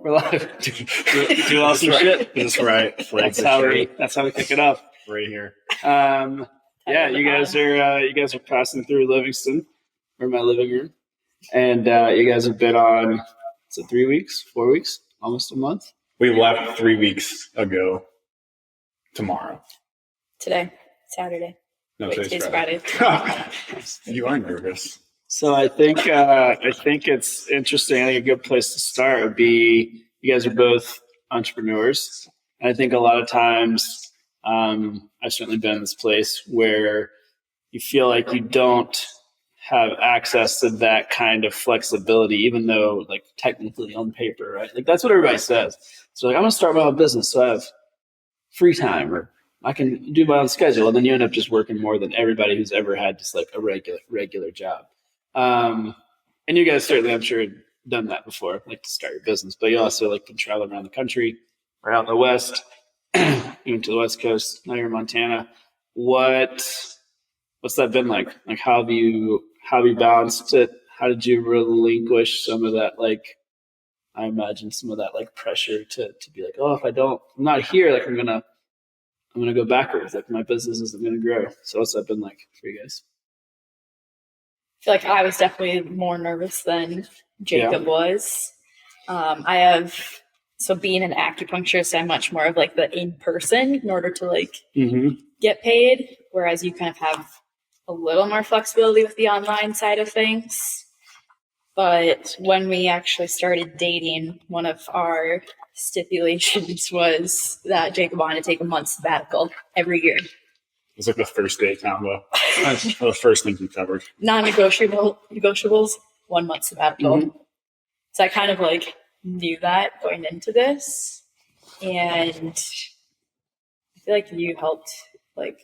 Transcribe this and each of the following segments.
We're live. Do awesome shit. That's right. That's how we kick it off Right here. Yeah, you guys are passing through Livingston, or my living room, and you guys have been on. Is it 3 weeks, 4 weeks, almost a month? We left 3 weeks ago. Tomorrow. Today, Saturday. No, Wait, today's Friday. Friday. You are nervous. So I think it's interesting. I think a good place to start would be you guys are both entrepreneurs. And I think a lot of times I've certainly been in this place where you feel like you don't have access to that kind of flexibility, even though like technically on paper, right? Like that's what everybody says. So like I'm gonna start my own business so I have free time or I can do my own schedule. And then you end up just working more than everybody who's ever had just like a regular job. And you guys certainly, I'm sure, done that before, like to start your business, but you also like can travel around the country or out in the West, even to the West Coast. Now you're in Montana. What's that been like? Like, how have you balanced it? How did you relinquish some of that, like, I imagine some of that like pressure to be like, oh, if I'm not here, like I'm gonna go backwards. Like my business isn't gonna grow. So what's that been like for you guys? I feel like I was definitely more nervous than Jacob was. So being an acupuncturist, I'm much more of like the in-person in order to like get paid, whereas you kind of have a little more flexibility with the online side of things. But when we actually started dating, one of our stipulations was that Jacob wanted to take a month sabbatical every year. It was like the first day combo. That's the first thing you covered. Non-negotiables, 1 month sabbatical. So I kind of like knew that going into this. And I feel like you helped like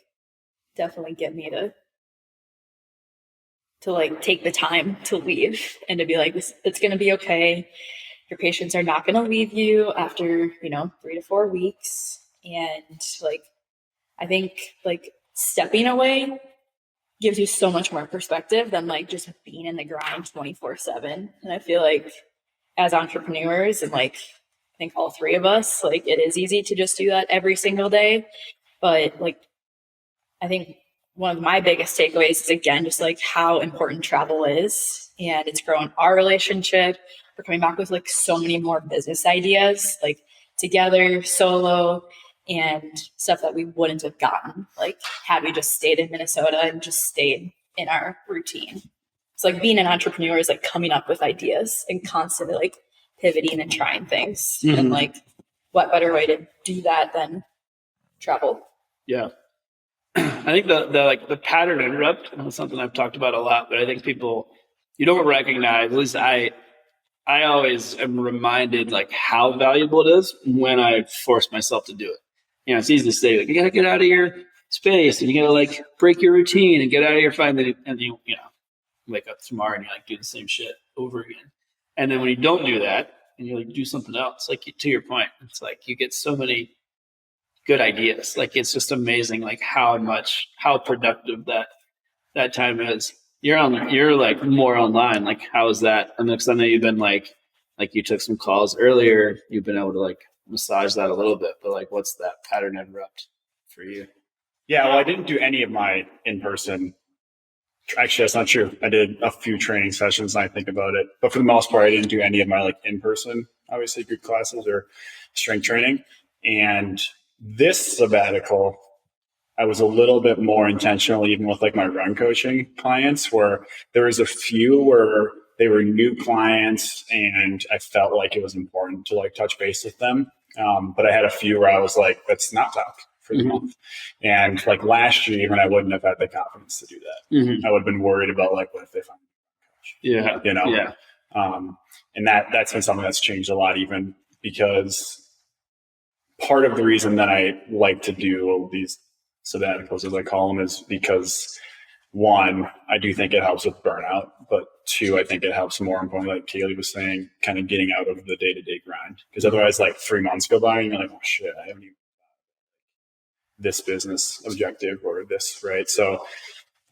definitely get me to like take the time to leave and to be like, it's going to be okay. Your patients are not going to leave you after, 3 to 4 weeks. And like, I think like stepping away gives you so much more perspective than like just being in the grind 24/7. And I feel like as entrepreneurs and like, I think all three of us, like it is easy to just do that every single day. But like, I think one of my biggest takeaways is again, just like how important travel is, and it's grown our relationship. We're coming back with like so many more business ideas, like together, solo, and stuff that we wouldn't have gotten like had we just stayed in Minnesota and just stayed in our routine. It's like being an entrepreneur is like coming up with ideas and constantly like pivoting and trying things. And like what better way to do that than travel? Yeah. I think the pattern interrupt is something I've talked about a lot, but I think people, you don't recognize, at least I always am reminded like how valuable it is when I force myself to do it. It's easy to say like, you got to get out of your space and you got to like break your routine and get out of your fine. And you wake up tomorrow and you like do the same shit over again. And then when you don't do that and you like do something else, like to your point, it's like you get so many good ideas. Like it's just amazing, like how productive that time is. You're like more online. Like how is that? And next I know you've been like you took some calls earlier. You've been able to like massage that a little bit, but like what's that pattern interrupt for you? Yeah, well, I didn't do any of my in-person. Actually, that's not true. I did a few training sessions and I think about it, but for the most part, I didn't do any of my like in-person, obviously group classes or strength training. And this sabbatical, I was a little bit more intentional, even with like my run coaching clients, where there was a few where they were new clients and I felt like it was important to like touch base with them. But I had a few where I was like, let's not talk for the month. And like last year, even I wouldn't have had the confidence to do that. I would have been worried about like, what if they find me a coach? Yeah. And that's been something that's changed a lot, even because part of the reason that I like to do these sabbaticals, as I call them, is because one, I do think it helps with burnout, but two, I think it helps more importantly, like Kailee was saying, kind of getting out of the day-to-day grind. Because otherwise, like 3 months go by and you're like, oh shit, I haven't even this business objective or this, right? So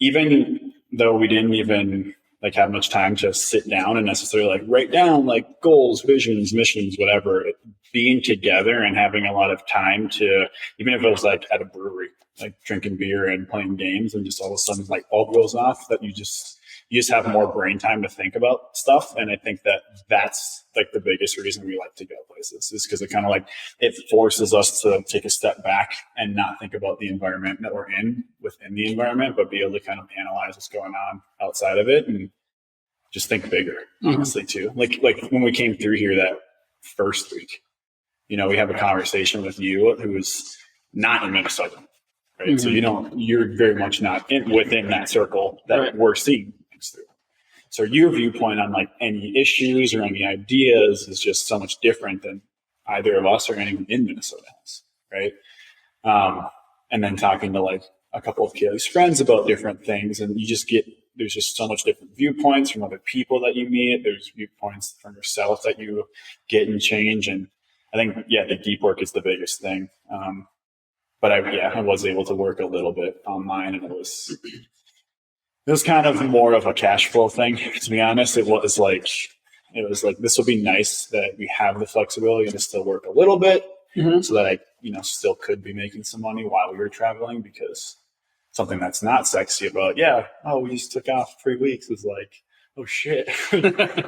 even though we didn't even like have much time to sit down and necessarily like write down like goals, visions, missions, whatever. Being together and having a lot of time to, even if it was like at a brewery, like drinking beer and playing games, and just all of a sudden like bulb goes off, that you just have more brain time to think about stuff. And I think that that's like the biggest reason we like to go places, is because it kind of like, it forces us to take a step back and not think about the environment that we're in within the environment, but be able to kind of analyze what's going on outside of it and just think bigger, honestly, too. Like when we came through here that first week, you know, we have a conversation with you who is not in Minnesota, right? So you're very much not within that circle that we're seeing things through. So your viewpoint on like any issues or any ideas is just so much different than either of us or anyone in Minnesota has, right? And then talking to like a couple of Kailee's friends about different things, and you just get, there's just so much different viewpoints from other people that you meet. There's viewpoints from yourself that you get and change. And I think, the deep work is the biggest thing. But I was able to work a little bit online, and it was kind of more of a cash flow thing, to be honest. It was like, this will be nice that we have the flexibility to still work a little bit, so that I, still could be making some money while we were traveling, because something that's not sexy about, we just took off 3 weeks is like, oh shit,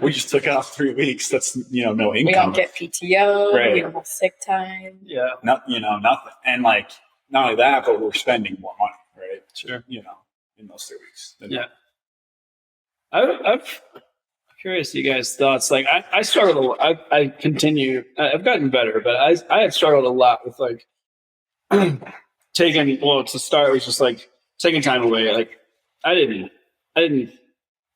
we just took off 3 weeks. That's, no income. We don't get PTO. Right. We don't have sick time. Yeah. Nothing. And like, not only that, but we're spending more money, right? Sure. In those 3 weeks. Yeah. I'm curious you guys' thoughts. Like I struggled a lot. I continue, I've gotten better, but I had struggled a lot with like to start, it was just like taking time away. Like I didn't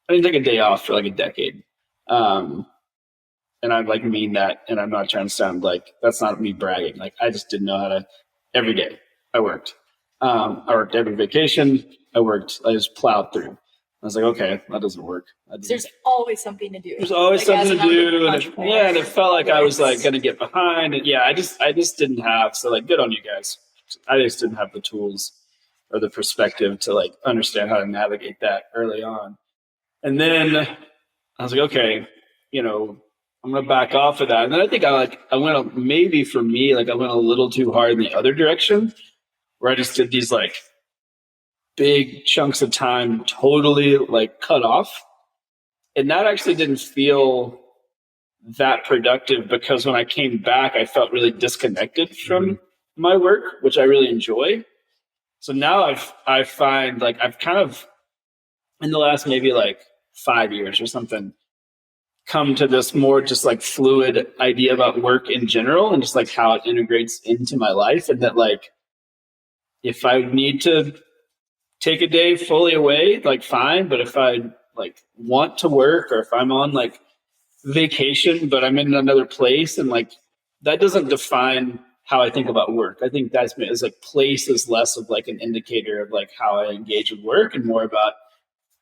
take a day off for like a decade. And I like mean that, and I'm not trying to sound like, that's not me bragging. Like I just didn't know how to, every day I worked. I worked every vacation. I just plowed through. I was like, okay, that doesn't work. There's always something to do. There's always something to do. And it felt like I was like going to get behind. And I just didn't have, so like good on you guys. I just didn't have the tools or the perspective to like understand how to navigate that early on. And then I was like, okay, I'm going to back off of that. And then I think I went, maybe for me, like I went a little too hard in the other direction, where I just did these like big chunks of time totally like cut off. And that actually didn't feel that productive, because when I came back, I felt really disconnected from my work, which I really enjoy. So now I find like I've kind of, in the last maybe like 5 years or something, come to this more just like fluid idea about work in general, and just like how it integrates into my life. And that like, if I need to take a day fully away, like fine. But if I like want to work, or if I'm on like vacation, but I'm in another place, and like, that doesn't define how I think about work. I think that's like place is less of like an indicator of like how I engage with work, and more about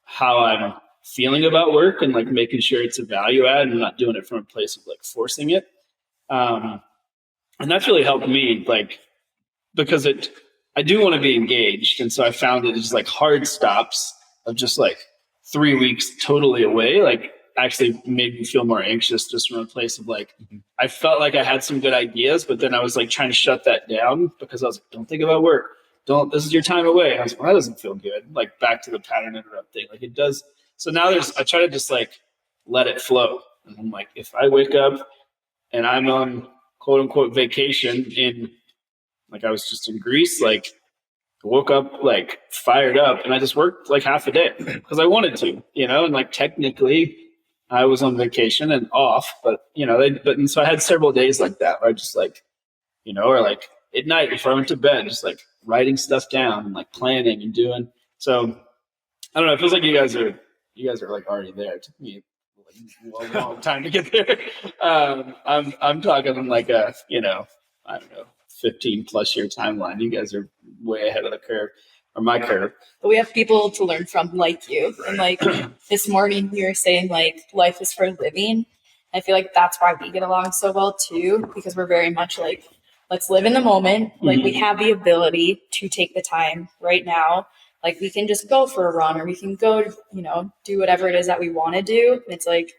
how I'm feeling about work, and like making sure it's a value add and not doing it from a place of like forcing it. And that's really helped me, like, because I do want to be engaged. And so I found it just like hard stops of just like 3 weeks totally away, like actually made me feel more anxious, just from a place of like, I felt like I had some good ideas, but then I was like trying to shut that down, because I was like, don't think about work. This is your time away. I was like, well, that doesn't feel good. Like back to the pattern interrupt thing. Like it does. So now I try to just like let it flow. And I'm like, if I wake up and I'm on quote unquote vacation like I was just in Greece, like I woke up like fired up, and I just worked like half a day because I wanted to, and like technically I was on vacation and off, but and so I had several days like that where I just like, or like at night before I went to bed, just like writing stuff down and like planning and doing. So I don't know. It feels like you guys are like already there. It took me a long time to get there. I'm talking like a, I don't know, 15 plus year timeline. You guys are way ahead of the curve, or my curve. But we have people to learn from like you. And like this morning you were saying like life is for living. I feel like that's why we get along so well too, because we're very much like, let's live in the moment. Like we have the ability to take the time right now. like we can just go for a run or we can go, do whatever it is that we want to do. It's like,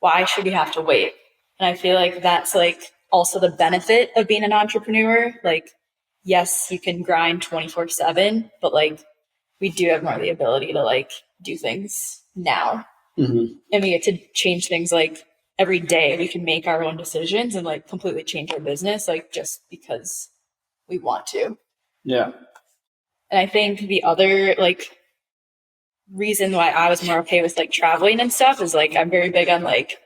why should we have to wait? And I feel like that's like also the benefit of being an entrepreneur. Like, yes, you can grind 24/7, but like we do have more the ability to like do things now. Mm-hmm. And we get to change things like every day. We can make our own decisions and like completely change our business, like just because we want to. Yeah. And I think the other like reason why I was more okay with like traveling and stuff is like I'm very big on like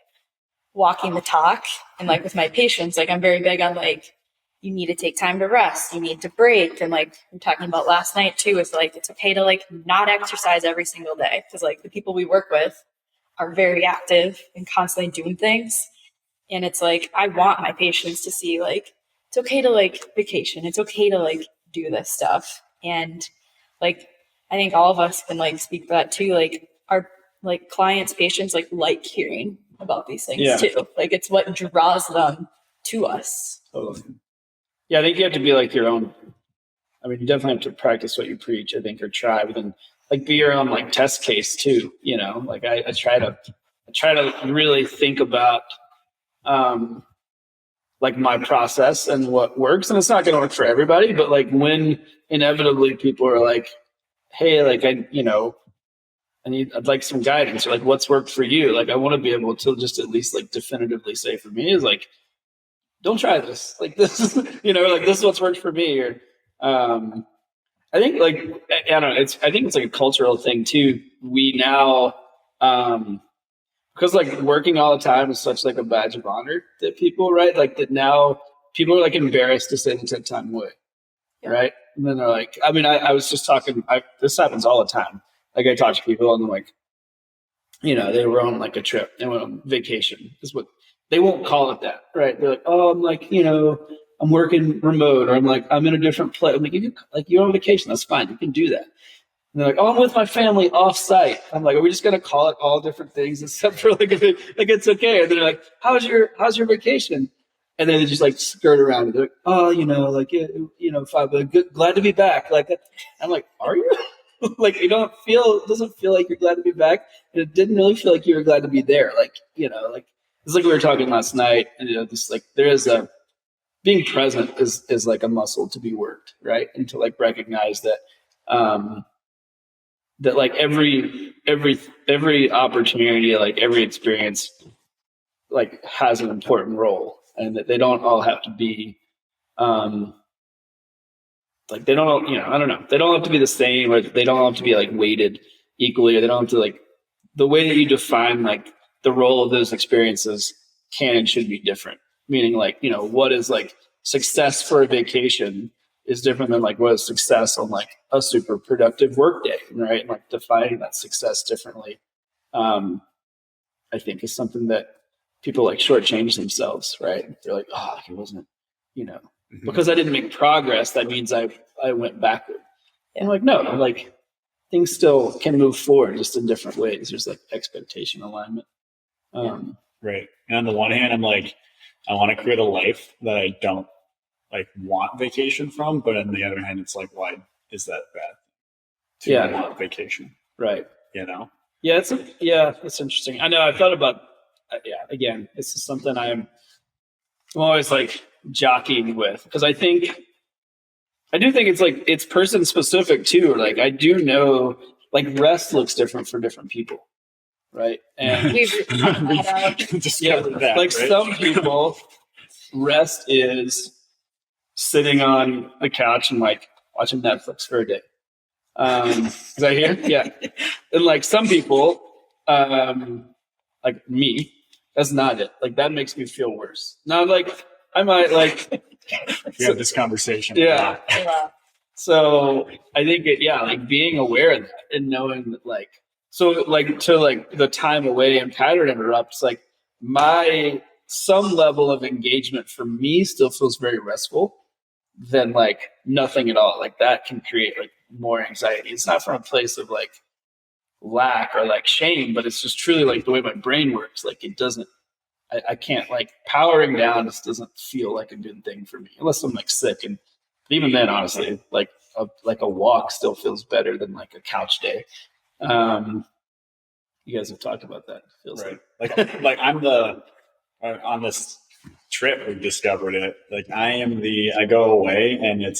walking the talk, and like with my patients, like I'm very big on like you need to take time to rest, you need to break. And like we're talking about last night too, is like it's okay to like not exercise every single day, because like the people we work with are very active and constantly doing things. And it's like I want my patients to see like it's okay to like vacation, it's okay to like do this stuff. And like I think all of us can like speak for that too. Like our like clients, patients like hearing about these things too. Like it's what draws them to us. Totally. Yeah, I think you have to be like your own. I mean, you definitely have to practice what you preach, I think, or try, but then like be your own like test case too. Like I try to really think about like my process and what works, and it's not going to work for everybody, but like when inevitably people are like, hey, like I'd like some guidance, or like what's worked for you. Like I want to be able to just at least like definitively say for me is like, don't try this. Like this is, like this is what's worked for me. Or I think like, I don't know, I think it's like a cultural thing too. We now, because like working all the time is such like a badge of honor that people, right? Like that now people are like embarrassed to say they took time away. Yeah. Right. And then they're like, I mean, I was just talking, this happens all the time. Like I talk to people and they're like, they were on like a trip, they went on vacation. Is what they won't call it that. Right. They're like, oh, I'm like, I'm working remote, or I'm like, I'm in a different place. I'm like, you're on vacation. That's fine. You can do that. And they're like, oh, I'm with my family off site. I'm like, are we just going to call it all different things except for like it's okay? And they're like, how's your vacation? And then they just like skirt around it. They're like, oh, fine, but good, glad to be back. Like, I'm like, are you? Like, it doesn't feel like you're glad to be back. And it didn't really feel like you were glad to be there. Like, like it's like we were talking last night, and just like there is being present is like a muscle to be worked, right? And to like recognize that that like every opportunity, like every experience, like has an important role, and that they don't all have to be like they don't, I don't know, they don't have to be the same, or they don't have to be like weighted equally, or they don't have to like the way that you define like the role of those experiences can and should be different. Meaning like, what is like success for a vacation is different than like what is success on like a super productive work day, right? And like defining that success differently, I think is something that people like shortchange themselves, right? They're like, oh, it wasn't, because I didn't make progress, that means I went backward. Yeah. I'm like, no, like things still can move forward, just in different ways. There's like expectation alignment. Right. And on the one hand, I'm like, I want to create a life that I don't like want vacation from, but on the other hand, it's like, why is that bad to want vacation? Right. Yeah, it's interesting. I know I've thought about, again, this is something I'm always like jockeying with, because I do think it's like, it's person specific too. Like I do know like rest looks different for different people. Right. And we've discovered that, like right? some people, rest is sitting on the couch and like watching Netflix for a day. Is that here? Yeah. And like some people, like me, that's not it. Like that makes me feel worse. Now, like I might like we have this conversation. Yeah. So I think like being aware of that and knowing that like, so like to like the time away and pattern interrupts, like some level of engagement for me still feels very restful than like nothing at all. Like that can create like more anxiety. It's not from a place of like lack or like shame, but it's just truly like the way my brain works. Like it doesn't, I can't like powering down just doesn't feel like a good thing for me unless I'm like sick. And even then, honestly, like like a walk still feels better than like a couch day. You guys have talked about that. It feels Right. Like I'm on this trip, we've discovered it. Like I go away and I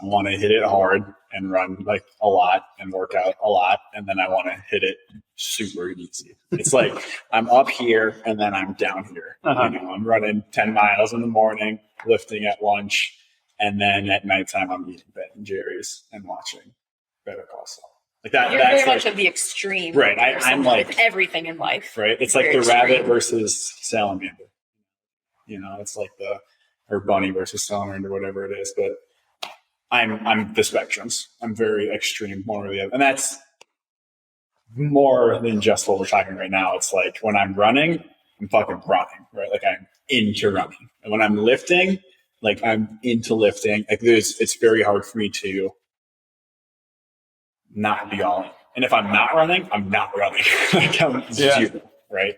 want to hit it hard and run like a lot and work out a lot. And then I want to hit it super easy. It's like I'm up here and then I'm down here. I'm running 10 miles in the morning, lifting at lunch. And then at nighttime, I'm eating Ben and Jerry's and watching Better Call Saul. Like that. You're that's very much of the extreme. Right. I'm like with everything in life. Right. It's like the rabbit versus salamander. It's like or bunny versus salamander, whatever it is. But I'm the spectrums. I'm very extreme, one or the other. And that's more than just what we're talking right now. It's like when I'm running, I'm fucking running, right? Like I'm into running. And when I'm lifting, like I'm into lifting. Like it's very hard for me to not be all in. And if I'm not running, I'm not running. Like I'm zero, right?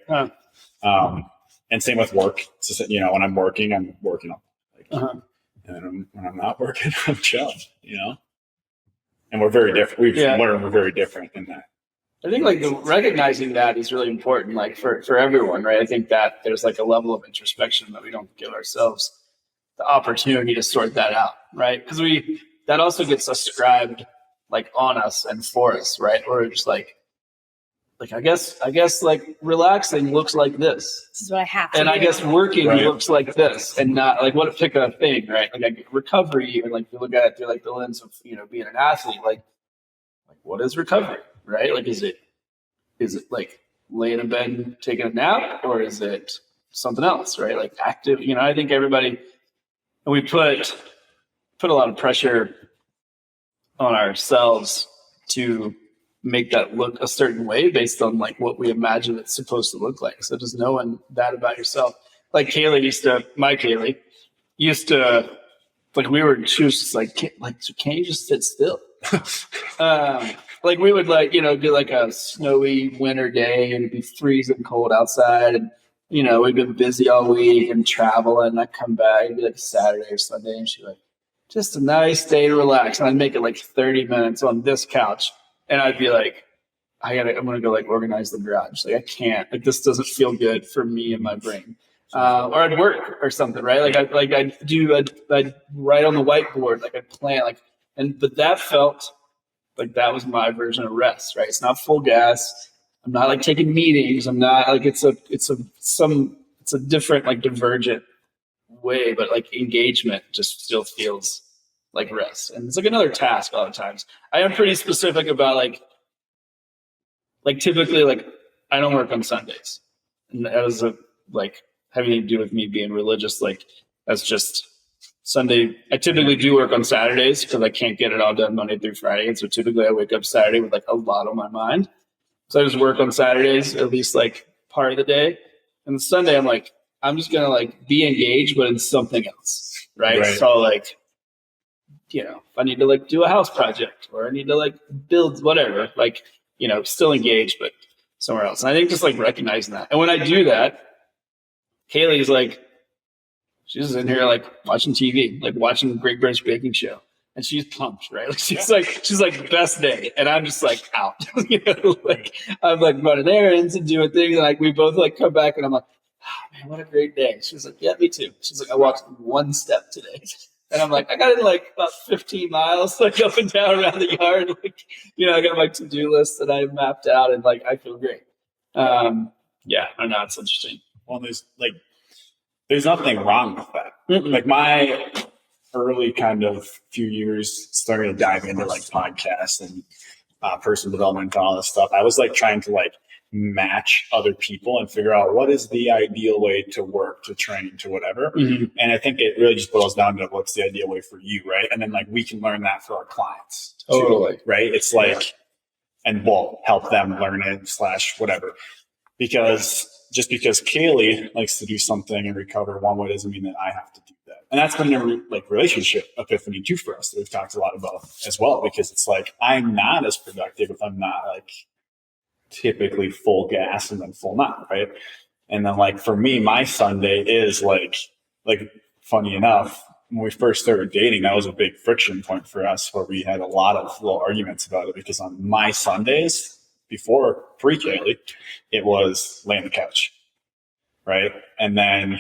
And same with work. It's just, when I'm working on like, and then when I'm not working, I'm chilling, And we're very different. We've learned we're very different in that. I think like recognizing that is really important, like for everyone, right? I think that there's like a level of introspection that we don't give ourselves the opportunity to sort that out, right? Because that also gets ascribed like on us and for us, right? Or just like I guess like relaxing looks like this. This is what I have to and do. I guess working looks like this, and not like pick a thing, right? Like recovery, or like you look at it through like the lens of being an athlete, like what is recovery, right? Like is it like laying in bed and taking a nap, or is it something else, right? Like active, I think everybody, and we put a lot of pressure on ourselves to make that look a certain way based on like what we imagine it's supposed to look like. So just knowing that about yourself. Like Kailee used to like she was just like, can't you just sit still? Like we would do like a snowy winter day and it'd be freezing cold outside, and we'd been busy all week and traveling, and I'd come back, it'd be like Saturday or Sunday, and she'd like, just a nice day to relax. And I'd make it like 30 minutes on this couch. And I'd be like, I'm going to go like organize the garage. Like I can't, like this doesn't feel good for me and my brain. Or I'd work or something, right? Like I'd write on the whiteboard, like I'd plan, but that felt like that was my version of rest, right? It's not full gas. I'm not like taking meetings. I'm not like, it's a different, like divergent way, but like engagement just still feels like rest. And it's like another task a lot of times. I am pretty specific about like typically like I don't work on Sundays. And that is like having to do with me being religious. Like that's just Sunday. I typically do work on Saturdays because I can't get it all done Monday through Friday. And so typically I wake up Saturday with like a lot on my mind. So I just work on Saturdays, at least like part of the day. And Sunday I'm like, I'm just going to like be engaged, but in something else. Right. So like, if I need to like do a house project, or I need to like build whatever, like, still engaged, but somewhere else. And I think just like recognizing that. And when I do that, Kaylee's like, she's in here like watching TV, like watching Great British Baking Show. And she's pumped, right? Like she's like best day. And I'm just like out, like I'm like running errands and doing things. And like, we both like come back and I'm like, oh man, what a great day. She's like, yeah, me too. She's like, I walked one step today. And I'm like, I got in like about 15 miles, like up and down around the yard. Like, I got my to-do list that I mapped out, and like, I feel great. I know it's interesting. Well, there's nothing wrong with that. Mm-mm. Like my early kind of few years starting to dive into like podcasts and personal development and all this stuff. I was like trying to like match other people and figure out what is the ideal way to work, to train, to whatever. Mm-hmm. And I think it really just boils down to what's the ideal way for you, right? And then like we can learn that for our clients. Totally. Too, right? It's like, and we'll help them learn it / whatever. Because just because Kailee likes to do something and recover one way doesn't mean that I have to do that. And that's been a like relationship epiphany too for us that we've talked a lot about as well, because it's like, I'm not as productive if I'm not like typically full gas and then full not, right? And then like for me, my Sunday is like funny enough, when we first started dating, that was a big friction point for us where we had a lot of little arguments about it, because on my Sundays before pre-Kaylee, it was lay on the couch, right? And then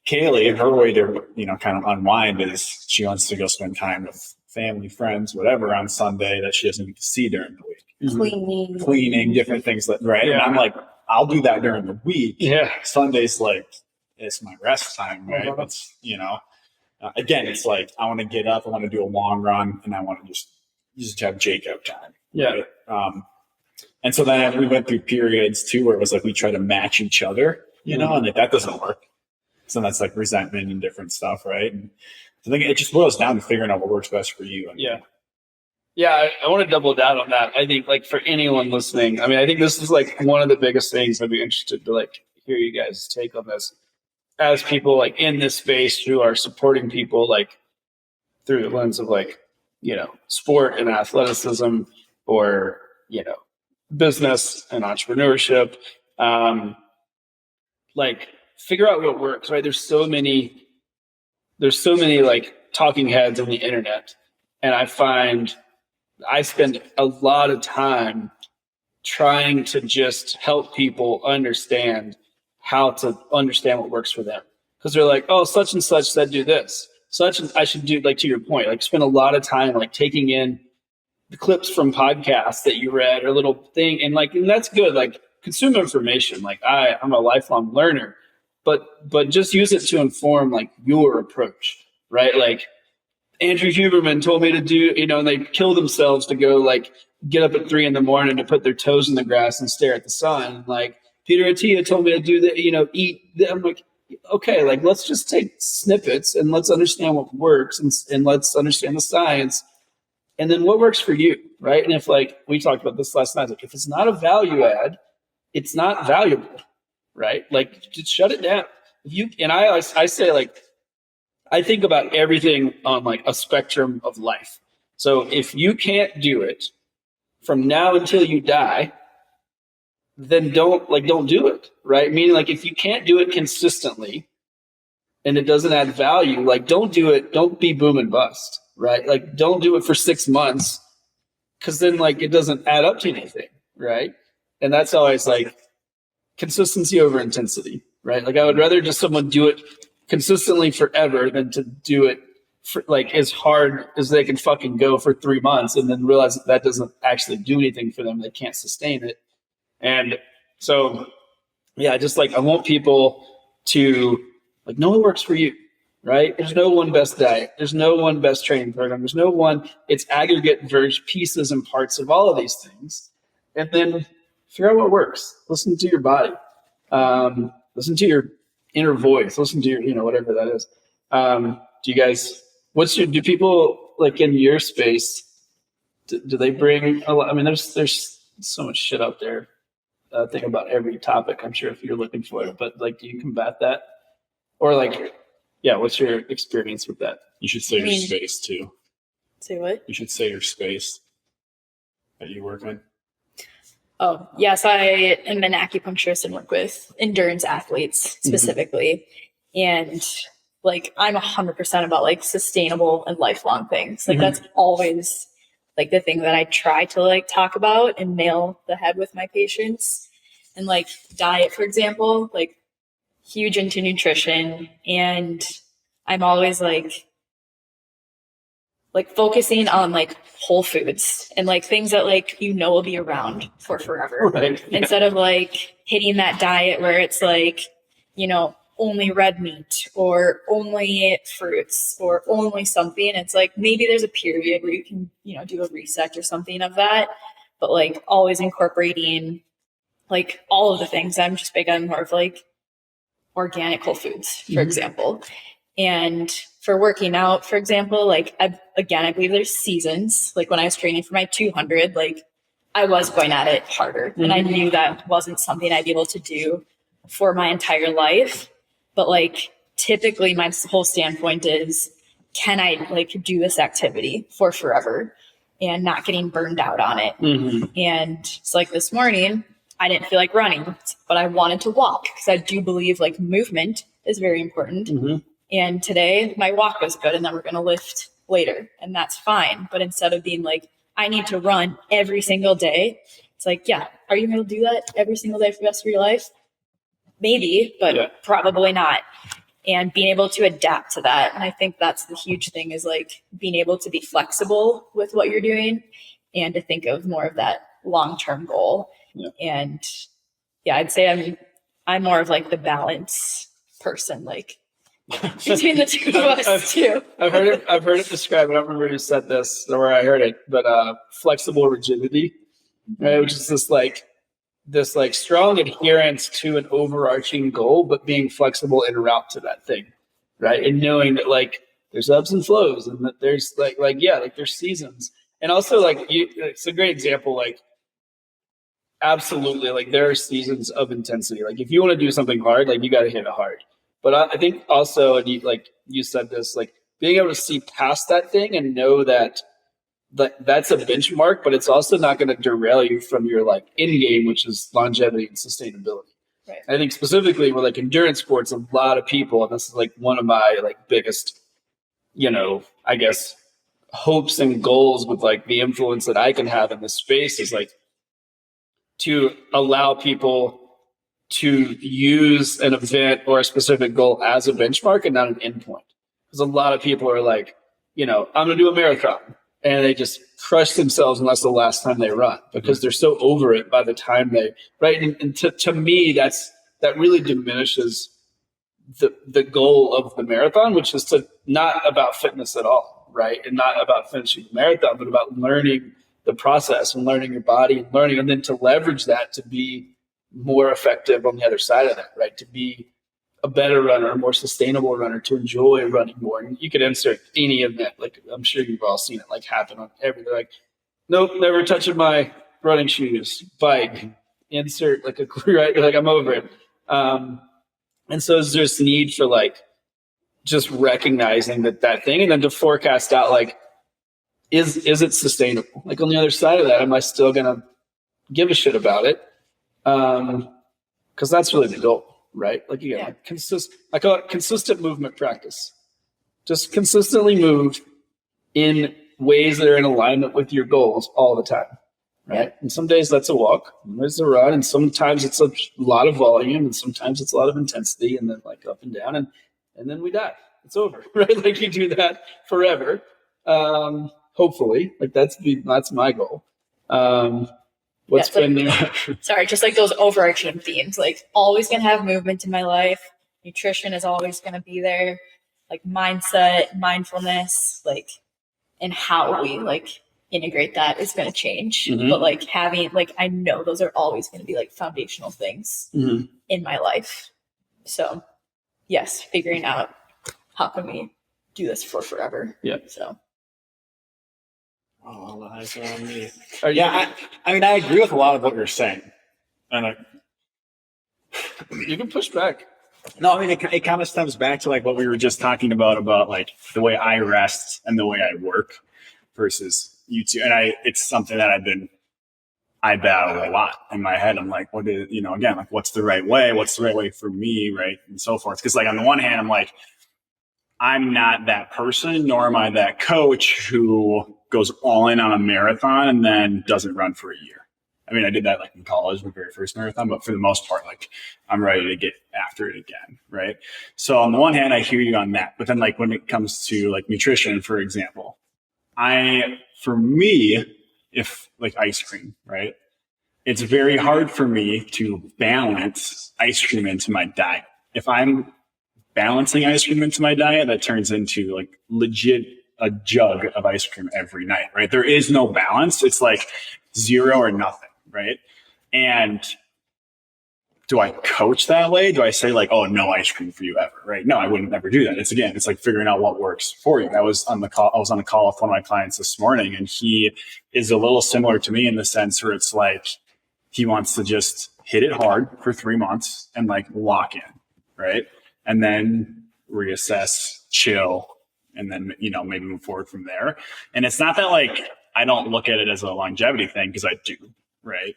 Kaylee, her way to, kind of unwind is she wants to go spend time with family, friends, whatever on Sunday that she doesn't get to see during the week. Cleaning, different things, right? Yeah. And I'm like, I'll do that during the week. Yeah. Sunday's like, it's my rest time, right? It's, again, it's like, I want to get up, I want to do a long run, and I want to just have Jacob time. Yeah. Right? And so then we went through periods too, where it was like, we try to match each other, and like, that doesn't work. So that's like resentment and different stuff. Right. And I think it just boils down to figuring out what works best for you. Yeah, I want to double down on that. I think, like, for anyone listening, I mean, I think this is like one of the biggest things. I'd be interested to like hear you guys' take on this as people like in this space who are supporting people like through the lens of like, sport and athleticism, or, business and entrepreneurship. Like, figure out what works, right? There's so many like talking heads on the internet. And I find I spend a lot of time trying to just help people understand how to understand what works for them. Because they're like, oh, such and such said do this. I should do, like, to your point, like, spend a lot of time like taking in the clips from podcasts that you read or little thing. And that's good. Like, consume information. Like, I'm a lifelong learner, but just use it to inform like your approach, right? Like, Andrew Huberman told me to do, and they kill themselves to go like get up at 3 a.m. to put their toes in the grass and stare at the sun. Like, Peter Attia told me to do that, eat. I'm like, okay, like, let's just take snippets and let's understand what works and let's understand the science, and then what works for you, right? And if, like, we talked about this last night, like, if it's not a value add, it's not valuable, right? Like, just shut it down. I say, like, I think about everything on like a spectrum of life. So if you can't do it from now until you die, then don't do it, right? Meaning, like, if you can't do it consistently and it doesn't add value, like, don't do it. Don't be boom and bust, right? Like, don't do it for 6 months, because then, like, it doesn't add up to anything, right? And that's always like consistency over intensity, right? Like, I would rather just someone do it consistently forever than to do it for like as hard as they can fucking go for 3 months and then realize that doesn't actually do anything for them. They can't sustain it. And so, yeah, just like, I want people to like know what works for you, right? There's no one best diet. There's no one best training program. There's no one. It's aggregate pieces and parts of all of these things. And then figure out what works. Listen to your body. Listen to your inner voice. Listen to your, whatever that is. Do you guys, do people like in your space, do they bring a lot? I mean, there's so much shit out there. Think about every topic, I'm sure, if you're looking for it, but like, do you combat that? Or like, yeah, what's your experience with that? You should say your space too. Say what? You should say your space that you work in. Oh, yes, I am an acupuncturist and work with endurance athletes specifically. Mm-hmm. And like, I'm 100% about like sustainable and lifelong things. Like, that's always like the thing that I try to like talk about and nail the head with my patients. And like diet, for example, like huge into nutrition. And I'm always like focusing on like whole foods and like things that like, will be around for forever. Right. Instead of like hitting that diet where it's like, only red meat or only fruits or only something. It's like, maybe there's a period where you can, do a reset or something of that, but like always incorporating like all of the things. I'm just big on more of like organic whole foods, for example. And for working out, for example, like I believe there's seasons. Like when I was training for my 200, like I was going at it harder and I knew that wasn't something I'd be able to do for my entire life. But like typically my whole standpoint is, can I like do this activity for forever and not getting burned out on it? And it's like this morning, I didn't feel like running, but I wanted to walk because I do believe like movement is very important. And today my walk was good, and then we're going to lift later, and that's fine. But instead of being like, I need to run every single day, it's like, yeah, are you going to do that every single day for the rest of your life? Maybe, but probably not. And being able to adapt to that. And I think that's the huge thing, is like being able to be flexible with what you're doing and to think of more of that long-term goal. Yeah. And yeah, I'd say I'm more of like the balance person, like between the two of us too. I've heard it described. I don't remember who said this or where I heard it, but flexible rigidity, right? Which is this strong adherence to an overarching goal, but being flexible en route to that thing, right? And knowing that like there's ebbs and flows, and that there's there's seasons, and also it's a great example. Like, absolutely, like there are seasons of intensity. Like if you want to do something hard, like you got to hit it hard. But I think also, and you said this, like being able to see past that thing and know that that's a benchmark, but it's also not going to derail you from your like end game, which is longevity and sustainability. Right. I think specifically with like endurance sports, a lot of people, and this is like one of my like biggest, I guess, hopes and goals with like the influence that I can have in this space, is like to allow people to use an event or a specific goal as a benchmark and not an endpoint. Because a lot of people are like, I'm going to do a marathon, and they just crush themselves unless the last time they run, because they're so over it by the time right. And to me, that really diminishes the goal of the marathon, which is to not about fitness at all, right? And not about finishing the marathon, but about learning the process and learning your body and then to leverage that to be more effective on the other side of that, right? To be a better runner, a more sustainable runner, to enjoy running more. And you could insert any event, like I'm sure you've all seen it, like happen on everything. Like, nope, never touching my running shoes, bike, insert like right, like I'm over it. And so there's this need for like just recognizing that thing, and then to forecast out like, is it sustainable? Like on the other side of that, am I still gonna give a shit about it? Because that's really the goal, right? Like I call it consistent movement practice. Just consistently move in ways that are in alignment with your goals all the time, right? Yeah. And some days that's a walk, and there's a run, and sometimes it's a lot of volume, and sometimes it's a lot of intensity, and then like up and down, and then we die. It's over, right? Like you do that forever. Hopefully, like that's my goal. Sorry, just like those overarching themes, like always going to have movement in my life. Nutrition is always going to be there. Like mindset, mindfulness, like, and how we like integrate that is going to change. Mm-hmm. But like having, like, I know those are always going to be like foundational things in my life. So yes, figuring out how can we do this for forever. Yeah. So. Oh, all the eyes are on me. Yeah, I mean, I agree with a lot of what you're saying. And you can push back. No, I mean, it kind of stems back to like what we were just talking about like the way I rest and the way I work versus you two. And it's something that I battle a lot in my head. I'm like, again, like what's the right way? What's the right way for me? Right. And so forth. Cause like on the one hand, I'm like, I'm not that person, nor am I that coach who goes all in on a marathon and then doesn't run for a year. I mean, I did that like in college, my very first marathon, but for the most part, like I'm ready to get after it again, right? So on the one hand, I hear you on that. But then like when it comes to like nutrition, for example, for me, if like ice cream, right? It's very hard for me to balance ice cream into my diet. If I'm balancing ice cream into my diet, that turns into like legit a jug of ice cream every night, right? There is no balance. It's like 0 or nothing, right? And do I coach that way? Do I say like, oh, no ice cream for you ever, right? No, I wouldn't ever do that. It's like figuring out what works for you. I was on a call with one of my clients this morning, and he is a little similar to me in the sense where it's like he wants to just hit it hard for 3 months and like lock in, right? And then reassess, chill, and then, maybe move forward from there. And it's not that like, I don't look at it as a longevity thing, because I do, right?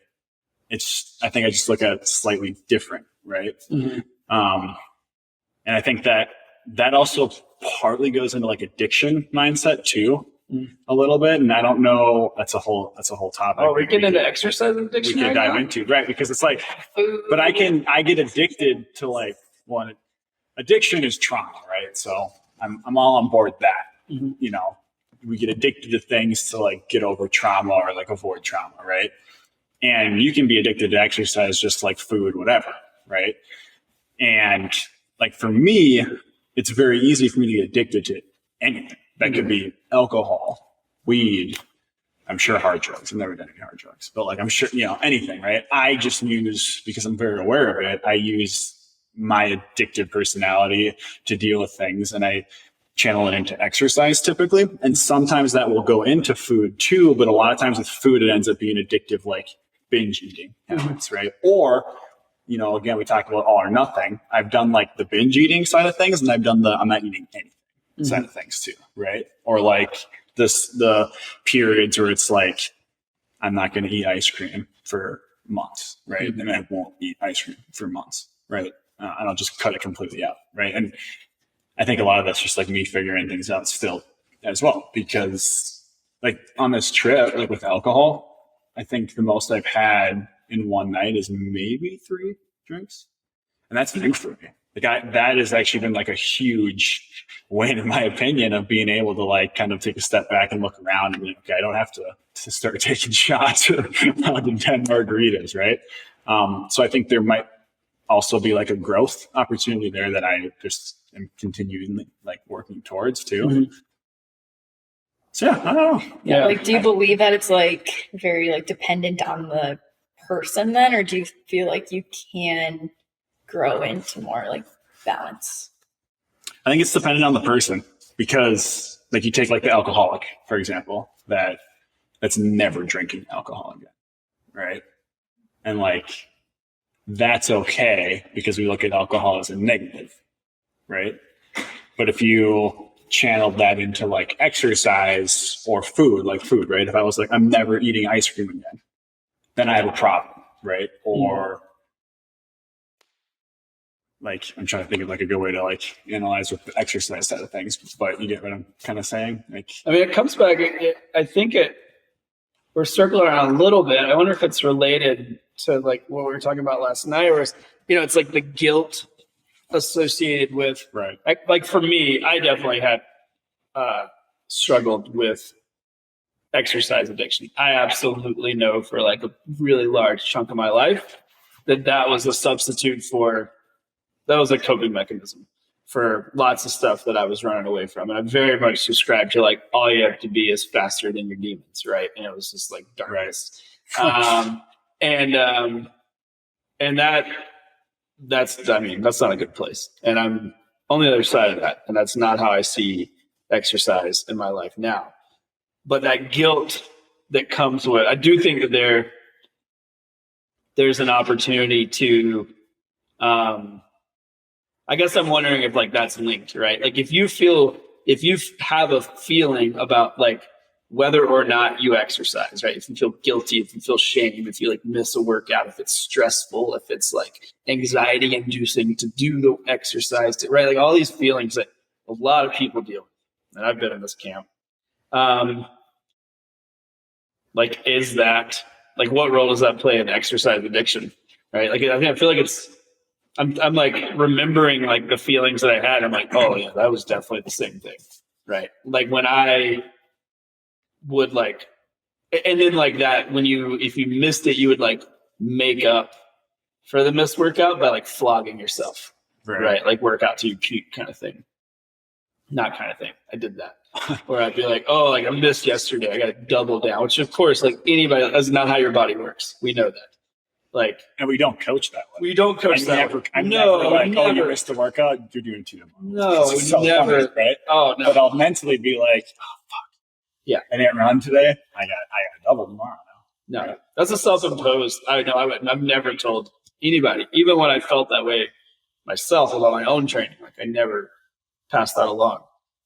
I think I just look at it slightly different, right? Mm-hmm. And I think that that also partly goes into like addiction mindset too, a little bit. And I don't know, that's a whole topic. Oh, we're getting into exercise addiction. We could right dive now? into, right? Because it's like, but I get addicted to like one. Addiction is trauma, right? So I'm all on board with that. Mm-hmm. You know, we get addicted to things to like get over trauma or like avoid trauma, right? And you can be addicted to exercise just like food, whatever, right? And like for me, it's very easy for me to get addicted to anything. That could be alcohol, weed, I'm sure hard drugs. I've never done any hard drugs, but like I'm sure, you know, anything, right? I just use, because I'm very aware of it, I use my addictive personality to deal with things, and I channel it into exercise typically. And sometimes that will go into food too, but a lot of times with food, it ends up being addictive, like binge eating habits, right? Or, you know, again, we talked about all or nothing. I've done like the binge eating side of things, and I've done the I'm not eating anything side of things too, right? Or like the periods where it's like, I'm not going to eat ice cream for months, right? And I won't eat ice cream for months, right? And I'll just cut it completely out, right? And I think a lot of that's just like me figuring things out still as well, because like on this trip, like with alcohol, I think the most I've had in one night is maybe 3 drinks. And that's new for me. Like that has actually been like a huge win, in my opinion, of being able to like kind of take a step back and look around and be like, okay, I don't have to start taking shots of 10 margaritas, right? So I think there might also be like a growth opportunity there that I just am continuing like working towards too. Mm-hmm. So yeah, I don't know. Yeah. Like, do you believe that it's like very like dependent on the person then, or do you feel like you can grow into more like balance? I think it's dependent on the person, because like you take like the alcoholic, for example, that's never drinking alcohol again, right? And like, that's okay because we look at alcohol as a negative, right? But if you channeled that into like exercise or food, like food, right? If I was like, I'm never eating ice cream again, then I have a problem, right? Or like, I'm trying to think of like a good way to like analyze with the exercise side of things, but you get what I'm kind of saying? Like, I mean, it comes back, I think we're circling around a little bit. I wonder if it's related to like what we were talking about last night, or, you know, it's like the guilt associated with, right. Like for me, I definitely had struggled with exercise addiction. I absolutely know for like a really large chunk of my life that was a substitute for, that was a coping mechanism for lots of stuff that I was running away from. And I very much subscribed to like, all you have to be is faster than your demons, right? And it was just like darkness. Right. And that's not a good place. And I'm on the other side of that. And that's not how I see exercise in my life now. But that guilt that comes with, I do think that there's an opportunity to, I guess I'm wondering if like that's linked, right? Like if you have a feeling about like whether or not you exercise, right? If you feel guilty, if you feel shame, if you like miss a workout, if it's stressful, if it's like anxiety inducing to do the exercise, right? Like all these feelings that a lot of people deal with, and I've been in this camp. Like, is that like, what role does that play in exercise addiction, right? Like, I feel like I'm like remembering like the feelings that I had. I'm like, oh yeah, that was definitely the same thing, right? Like when I would like, and then like that, if you missed it, you would like make up for the missed workout by like flogging yourself, right? Like workout till you puke kind of thing. Not kind of thing. I did that. Where I'd be like, oh, like I missed yesterday. I got to double down, which of course, like anybody, that's not how your body works. We know that. Like, and we don't coach that way. We don't coach that way. I'm never like, oh, you missed the workout, you're doing 2 tomorrow. No, so never. Funny, right? Oh, no. But I'll mentally be like, oh, fuck. Yeah. I didn't run today. I got double tomorrow now. No, that's a self-imposed. I've never told anybody, even when I felt that way myself about my own training. Like I never passed that along.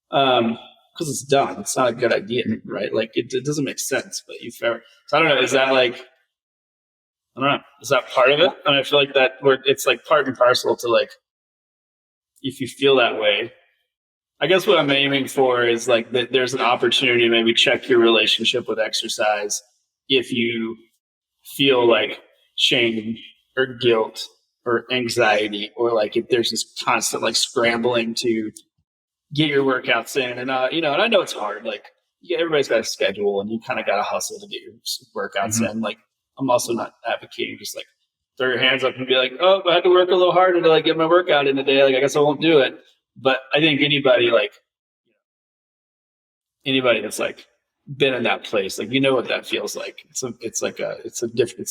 Because it's dumb. It's not a good idea, right? Like it doesn't make sense. But so I don't know. Is that like, I don't know. Is that part of it? And I feel like it's like part and parcel to like, if you feel that way, I guess what I'm aiming for is like that there's an opportunity to maybe check your relationship with exercise if you feel like shame or guilt or anxiety, or like if there's this constant like scrambling to get your workouts in. And, and I know it's hard. Like everybody's got a schedule and you kind of got to hustle to get your workouts in. Like I'm also not advocating just like throw your hands up and be like, oh, I had to work a little harder to like get my workout in today. Like I guess I won't do it. But I think anybody that's like been in that place, like, you know what that feels like. It's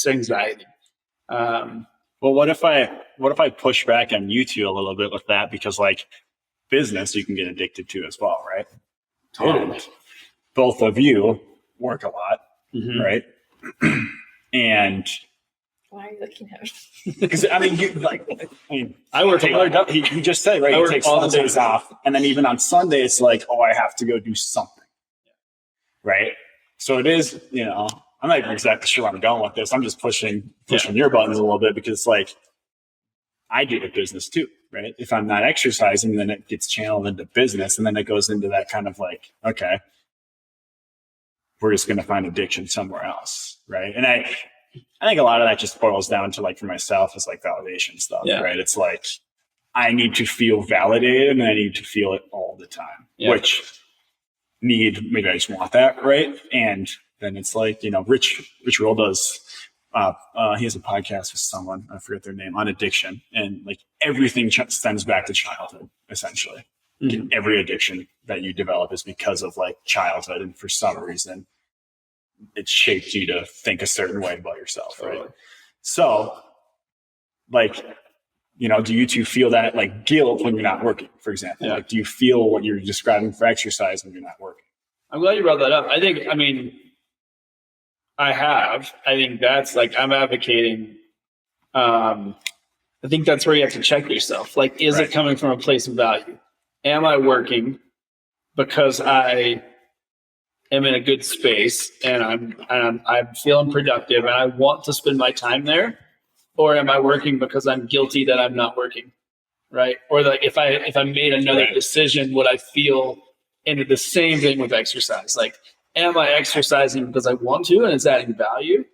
anxiety. Well, what if I push back on you two a little bit with that? Because like business, you can get addicted to as well, right? Totally. And both of you work a lot, right? And why are you looking at me? because I mean, I work a lot. He just said, right? He takes Sundays off, and then even on Sunday, it's like, oh, I have to go do something, right? So it is, I'm not even exactly sure where I'm going with this. I'm just pushing your buttons a little bit because, like, I do a business too, right? If I'm not exercising, then it gets channeled into business, and then it goes into that kind of like, okay, we're just going to find addiction somewhere else, right? And I think a lot of that just boils down to, like, for myself, is like validation stuff, right? It's like I need to feel validated, and I need to feel it all the time, which maybe I just want that, right? And then it's like, Rich Roll does, he has a podcast with someone, I forget their name, on addiction. And like everything stems back to childhood, essentially. Every addiction that you develop is because of like childhood. And for some reason, it shaped you to think a certain way about yourself, right? So like, do you two feel that like guilt when you're not working, for example? Like, do you feel what you're describing for exercise when you're not working? I'm glad you brought that up. I think that's like, I'm advocating. I think that's where you have to check yourself. Like, is it coming from a place of value? Am I working because I am in a good space and I'm feeling productive and I want to spend my time there? Or am I working because I'm guilty that I'm not working? Right. Or like if I made another decision, would I feel into the same thing with exercise? Like, am I exercising because I want to and it's adding value?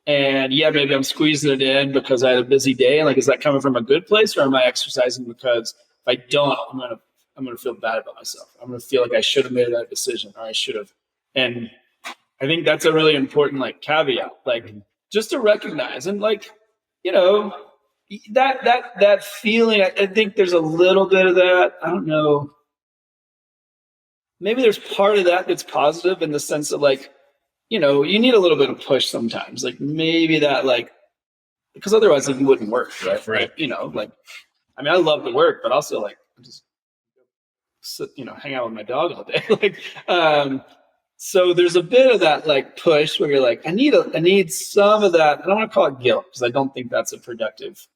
And maybe I'm squeezing it in because I had a busy day. And like, is that coming from a good place, or am I exercising because if I don't, I'm gonna feel bad about myself. I'm gonna feel like I should have made that decision, or I should have. And I think that's a really important like caveat, like just to recognize and like, that feeling. I think there's a little bit of that. I don't know. Maybe there's part of that that's positive in the sense of like, you need a little bit of push sometimes. Like maybe that like, because otherwise it wouldn't work, right? Right. I love to work, but also like just sit, hang out with my dog all day. So there's a bit of that like push where you're like, I need some of that. I don't want to call it guilt because I don't think that's a productive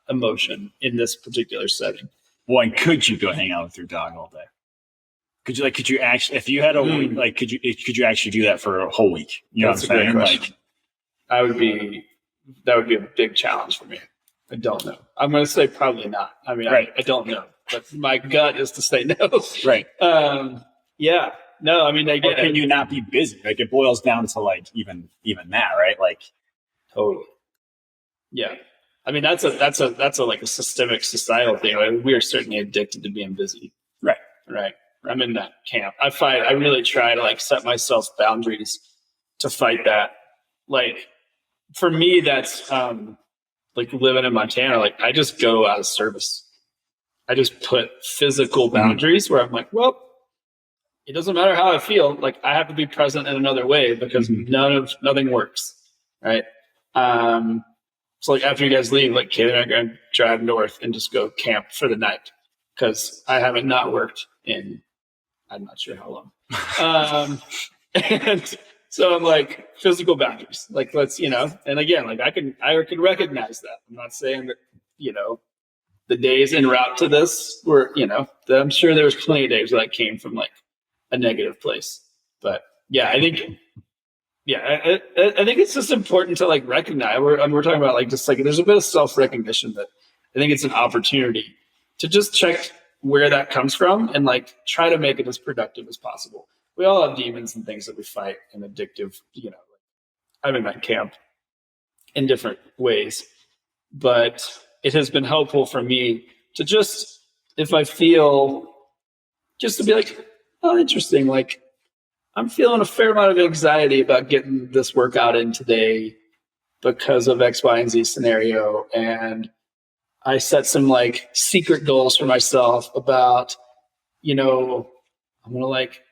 emotion in this particular setting. Well, and could you go hang out with your dog all day? Could you actually, if you had a week, like, could you actually do that for a whole week? That's what I'm saying? Like, that would be a big challenge for me. I don't know. I'm going to say probably not. I don't know, but my gut is to say no. Right. No, I get or can you not be busy? Like, it boils down to like even that, right? Like, totally. Yeah. That's a like a systemic societal thing. We are certainly addicted to being busy. Right. I'm in that camp. I really try to like set myself boundaries to fight that. Like for me, that's like living in Montana. Like I just go out of service. I just put physical boundaries where I'm like, well, it doesn't matter how I feel. Like I have to be present in another way because nothing works. Right. So like after you guys leave, like Kailee and I are going to drive north and just go camp for the night because I haven't not worked in, I'm not sure how long. And so I'm like physical boundaries, like let's, and again, like I can recognize that. I'm not saying that, the days en route to this were, that I'm sure there was plenty of days where that came from like a negative place. But yeah, I think it's just important to like recognize. We're talking about like just like there's a bit of self-recognition that I think it's an opportunity to just check where that comes from and like try to make it as productive as possible. We all have demons and things that we fight and addictive, I've been at camp in different ways, but it has been helpful for me to just, if I feel, just to be like, oh, interesting. Like I'm feeling a fair amount of anxiety about getting this workout in today because of X, Y, and Z scenario. And I set some like secret goals for myself about, I'm going to like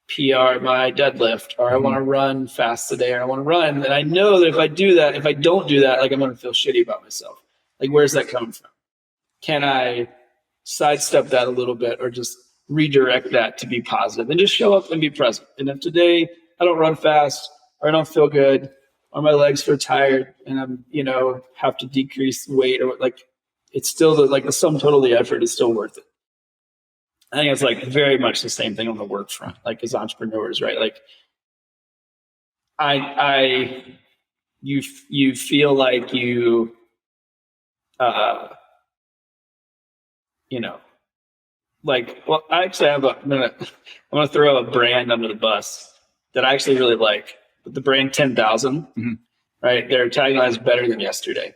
PR my deadlift, or I want to run fast today, or I want to run. And I know that if I don't do that, like I'm going to feel shitty about myself. Like, where's that coming from? Can I sidestep that a little bit or just redirect that to be positive and just show up and be present? And if today I don't run fast or I don't feel good or my legs feel tired and I'm, have to decrease weight or like, it's still the sum total of the effort is still worth it. I think it's like very much the same thing on the work front, like as entrepreneurs, right? Like you feel like you, actually I'm going to throw a brand under the bus that I actually really like, but the brand 10,000, right? Their tagline is better than yesterday.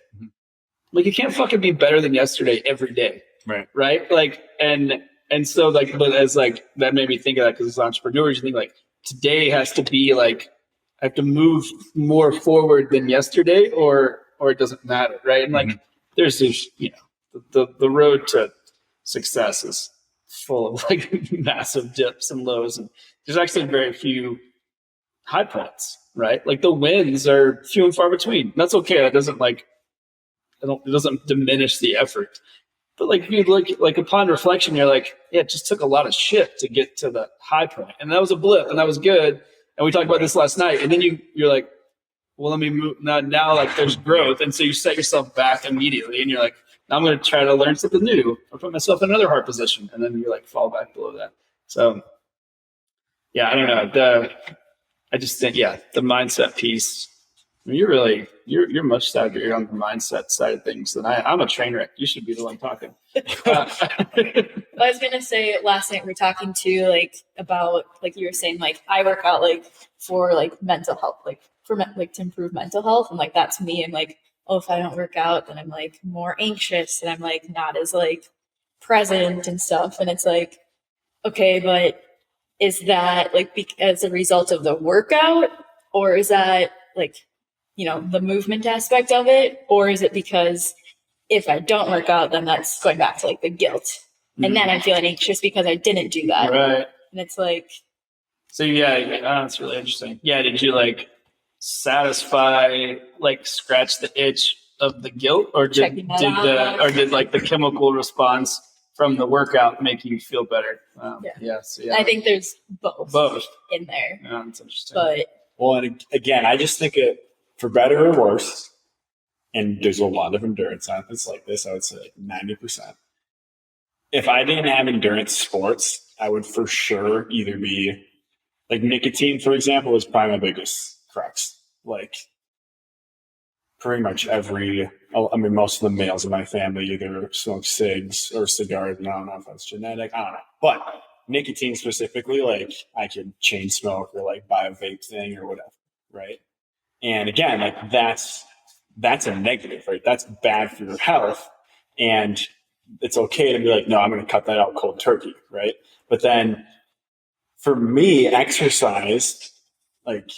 Like you can't fucking be better than yesterday every day. Right. Like, and so like, but as like, that made me think of that because as entrepreneurs, you think like today has to be like, I have to move more forward than yesterday or it doesn't matter. Right. And like, there's this, the road to success is full of like massive dips and lows. And there's actually very few high points, right? Like the wins are few and far between. That's okay. That doesn't like, it doesn't diminish the effort. But like if you look like upon reflection, you're like, yeah, it just took a lot of shit to get to the high point. And that was a blip and that was good. And we talked about this last night. And then you're like, well, let me move now like there's growth. And so you set yourself back immediately and you're like, now I'm going to try to learn something new or put myself in another hard position. And then you like fall back below that. So yeah, I don't know. I just think, the mindset piece. I mean, you're much savvier on the mindset side of things than I'm a train wreck. You should be the one talking. I was gonna say last night we were talking to like about like you were saying like I work out like for like mental health, like for like to improve mental health, and like that's me. I'm like, oh, if I don't work out, then I'm like more anxious and I'm like not as like present and stuff. And it's like, okay, but is that like as a result of the workout, or is that like the movement aspect of it, or is it because if I don't work out, then that's going back to like the guilt, and then I'm feeling anxious because I didn't do that, right? And it's like, so that's really interesting. Yeah, did you like satisfy, like scratch the itch of the guilt, or did like the chemical response from the workout make you feel better? I think there's both in there. Yeah, that's interesting. But and again, I just think it, for better or worse, and there's a lot of endurance athletes like this, I would say like 90%. If I didn't have endurance sports, I would for sure either be like nicotine, for example, is probably my biggest crux. Like pretty much most of the males in my family either smoke cigs or cigars. And I don't know if that's genetic. I don't know. But nicotine specifically, like I could chain smoke or like buy a vape thing or whatever. Right. And again, like that's a negative, right? That's bad for your health. And it's okay to be like, no, I'm going to cut that out cold turkey. Right. But then for me, exercise, like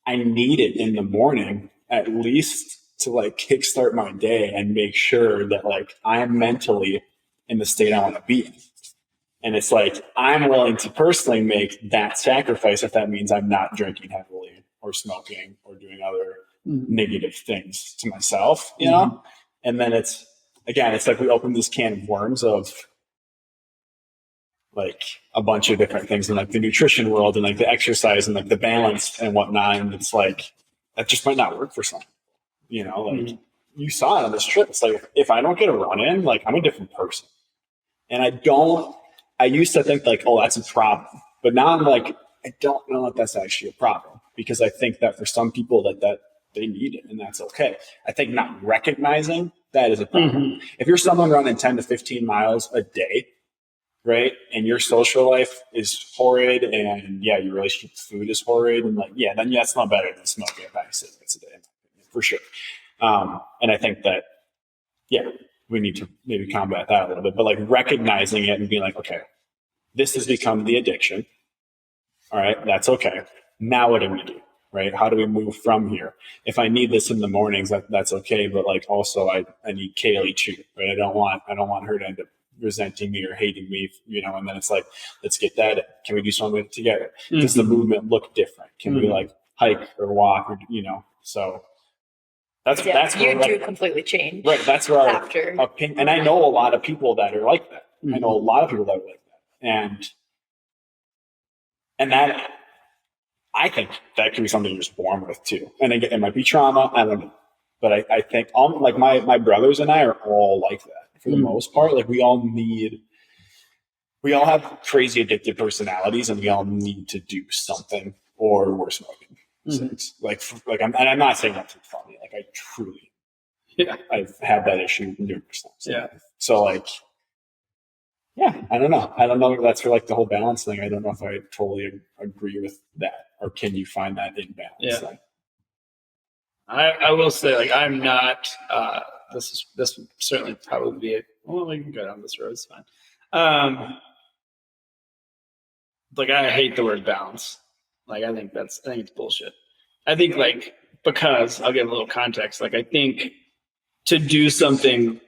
I need it in the morning, at least to like kickstart my day and make sure that like I'm mentally in the state I want to be in. And it's like, I'm willing to personally make that sacrifice if that means I'm not drinking heavily or smoking or doing other negative things to myself, And then it's like we opened this can of worms of like a bunch of different things in like the nutrition world and like the exercise and like the balance and whatnot. And it's like, that just might not work for some, like you saw it on this trip. It's like, if I don't get a run in, like I'm a different person. And I used to think like, oh, that's a problem. But now I'm like, I don't know if that's actually a problem, because I think that for some people that they need it and that's okay. I think not recognizing that is a problem. If you're someone running 10 to 15 miles a day, right? And your social life is horrid, and yeah, your relationship with food is horrid, and like, yeah, then that's not better than smoking a pack of cigarettes a day, for sure. And I think that, yeah, we need to maybe combat that a little bit, but like recognizing it and being like, okay, this has become the addiction. All right, that's okay. Now what do we do? Right? How do we move from here? If I need this in the mornings, that's okay. But like also I need Kailee too, right? I don't want her to end up resenting me or hating me, and then it's like, let's get that in. Can we do something together? Does the movement look different? Can we like hike or walk or, so that's you where, do completely change. Right. That's where after. our opinion, and I know a lot of people that are like that. I know a lot of people that are like that. And that, I think that can be something you're just born with too. And again, it might be trauma. I don't know. But I think like my brothers and I are all like that for the most part. Like we all have crazy addictive personalities, and we all need to do something, or we're smoking. I'm not saying that to be funny. Like I truly, I've had that issue numerous times. Yeah. So like, yeah, I don't know. I don't know if that's for like the whole balance thing. I don't know if I totally agree with that, or can you find that in balance? Yeah. I will say, like, I'm not. This would certainly probably be it. Well, we can go down this road. It's fine. Like, I hate the word balance. Like, I think it's bullshit. I think, like, because I'll give a little context. Like, I think to do something,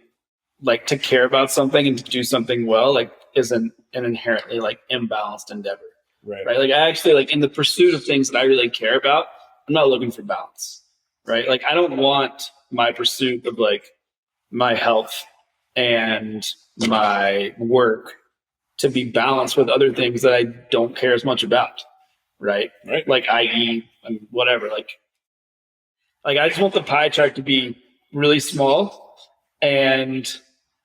like to care about something and to do something well, like, isn't an inherently like imbalanced endeavor. Right. Like, I actually, like, in the pursuit of things that I really care about, I'm not looking for balance. Right. Like, I don't want my pursuit of like my health and my work to be balanced with other things that I don't care as much about. Right. Like, i.e., whatever. Like I just want the pie chart to be really small, and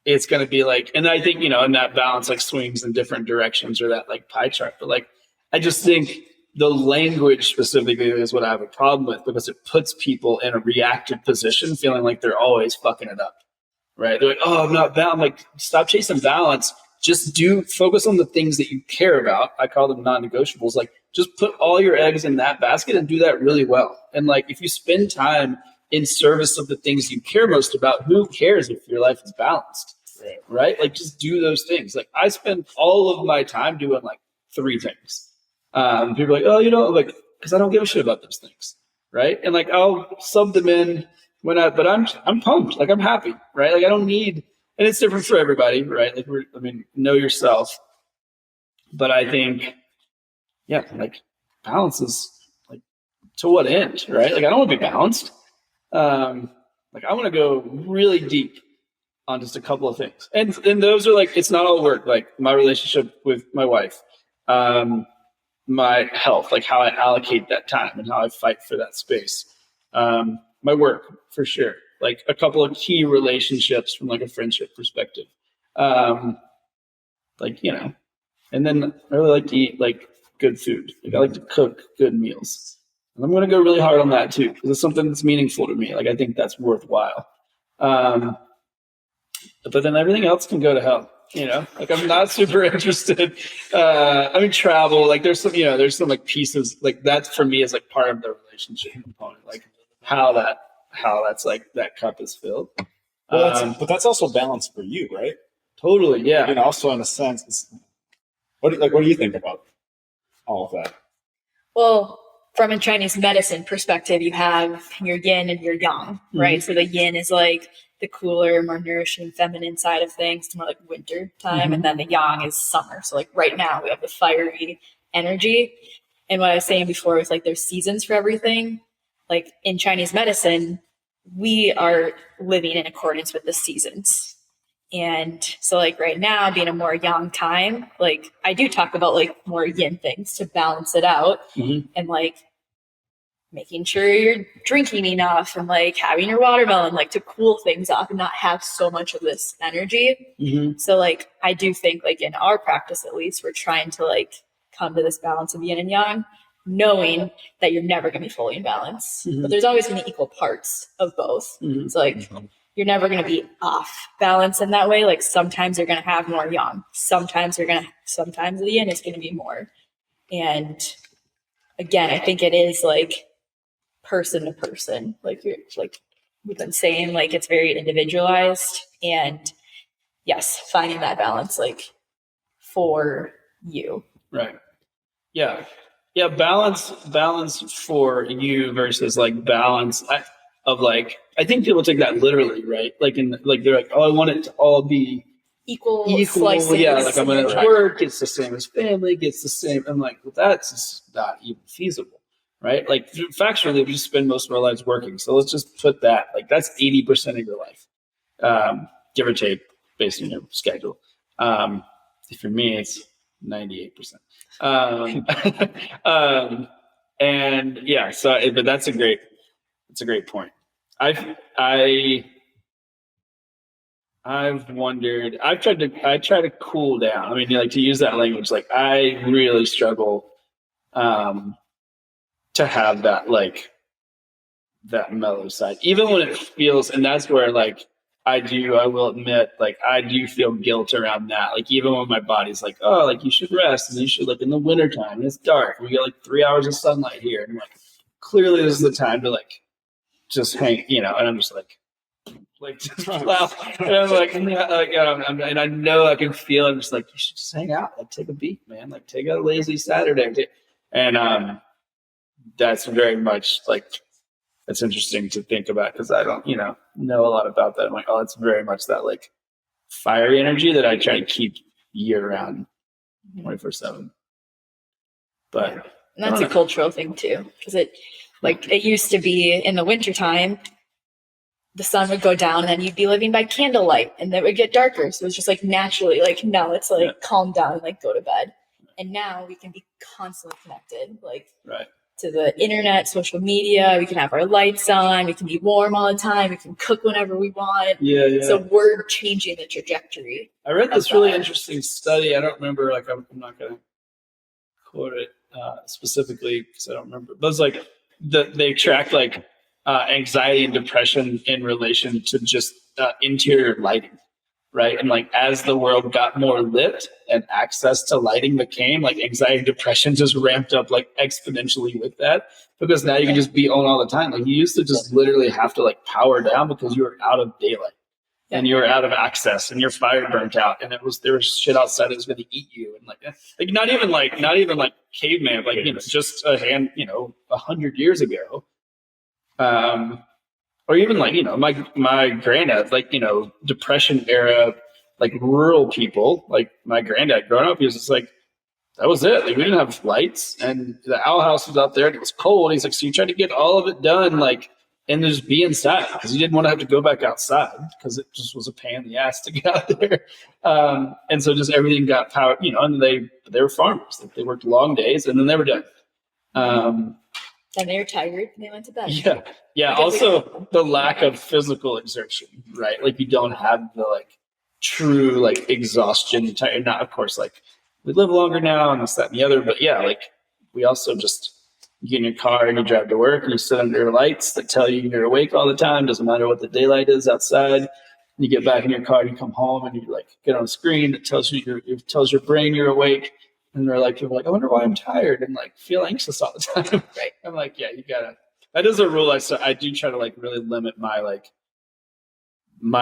it's going to be like, and I think, and that balance like swings in different directions, or that like pie chart. But like, I just think the language specifically is what I have a problem with, because it puts people in a reactive position, feeling like they're always fucking it up, right? They're like, oh, I'm not balanced. Like, stop chasing balance. Just focus on the things that you care about. I call them non-negotiables. Like, just put all your eggs in that basket and do that really well. And like, if you spend time in service of the things you care most about, who cares if your life is balanced, right? Like, just do those things. Like, I spend all of my time doing like 3 things. People are like, oh, like, because I don't give a shit about those things, right? And like, I'll sub them in but I'm pumped, like, I'm happy, right? Like, I don't need, and it's different for everybody, right? Like, know yourself. But I think, yeah, like, balance is like, to what end, right? Like, I don't want to be balanced. Like, I want to go really deep on just a couple of things, and those are like, it's not all work. Like, my relationship with my wife, my health, like how I allocate that time and how I fight for that space. My work, for sure. Like, a couple of key relationships from like a friendship perspective. Like, and then I really like to eat like good food. Like, I like to cook good meals. And I'm going to go really hard on that too, because it's something that's meaningful to me. Like, I think that's worthwhile. But then everything else can go to hell. Like, I'm not super interested. Travel, like, there's some like pieces like that for me is like part of the relationship component, like how that's like that cup is filled. Well, but that's also balance for you, right? Totally. Yeah. Also in a sense, what do you think about all of that? Well, from a Chinese medicine perspective, you have your yin and your yang, right? So the yin is like the cooler, more nourishing, feminine side of things. It's more like winter time. And then the yang is summer. So like right now we have the fiery energy. And what I was saying before was like, there's seasons for everything. Like, in Chinese medicine, we are living in accordance with the seasons. And so like right now being a more yang time, like I do talk about like more yin things to balance it out, and like making sure you're drinking enough and like having your watermelon, like to cool things off and not have so much of this energy. So like, I do think like in our practice, at least, we're trying to like come to this balance of yin and yang, knowing that you're never going to be fully in balance, but there's always going to be equal parts of both. So like, you're never going to be off balance in that way. Like sometimes you're going to have more yang. Sometimes the yin is going to be more. And again, I think it is like person to person. Like you're like we've been saying, like it's very individualized. And yes, finding that balance like for you. Right. Yeah. Yeah. Balance for you versus like balance of like, I think people take that literally, right? Like they're like, oh, I want it to all be equal slices. Yeah. Like I'm going to work. It's the same as family. Gets the same. I'm like, well, that's just not even feasible. Right. Like factually, we just spend most of our lives working. So let's just put that, like that's 80% of your life, give or take based on your schedule. For me, it's 98%. And yeah, so, but that's a great point. I've wondered, I try to cool down. I mean, like to use that language, like I really struggle, to have that, like that mellow side, even when it feels, and that's where like, I will admit, like I do feel guilt around that. Like even when my body's like, oh, like you should rest and you should like in the wintertime and it's dark. We get like 3 hours of sunlight here. And I'm like, clearly this is the time to like just hang, and I'm just like just plow. And I'm like, and I know I can feel it. I'm just like, you should just hang out, like take a beat, man. Like take a lazy Saturday. And that's very much like, it's interesting to think about because I don't, know a lot about that. I'm like, oh, it's very much that like fiery energy that I try to keep year round, 24/7. But and that's a cultural thing too, because it used to be in the wintertime, the sun would go down and then you'd be living by candlelight and then it would get darker. So it's just like naturally, like now it's like calm down and like go to bed. And now we can be constantly connected, like to the internet, social media. We can have our lights on. We can be warm all the time. We can cook whenever we want. Yeah. So we're changing the trajectory. I read this really interesting study. I don't remember. Like I'm not going to quote it specifically because I don't remember. But it's like they track like anxiety and depression in relation to just interior lighting. Right. And like as the world got more lit and access to lighting became, like anxiety and depression just ramped up like exponentially with that, because now you can just be on all the time. Like you used to just literally have to like power down because you were out of daylight and you were out of access and your fire burnt out and there was shit outside that was going to eat you. And like not even like caveman, like, just a hand, 100 years ago. Or even like, my granddad, like, depression era, like rural people, like my granddad growing up, he was just like, that was it. Like we didn't have lights and the owl house was out there and it was cold. He's like, so you tried to get all of it done, like, and just be inside because you didn't want to have to go back outside because it just was a pain in the ass to get out there. And so just everything got powered, and they were farmers. Like they worked long days and then they were done. And they were tired and they went to bed. Yeah. Also the lack of physical exertion, right? Like you don't have the like true like exhaustion. Not, of course, like we live longer now and this, that, and the other. But yeah, like we also just you get in your car and you drive to work and you sit under lights that tell you you're awake all the time. Doesn't matter what the daylight is outside. And you get back in your car and you come home and you like get on a screen that tells you it tells your brain you're awake. And they're like, people are like, I wonder why I'm tired and like feel anxious all the time. Right. I'm like, yeah, you gotta. That is a rule. I do try to like really limit my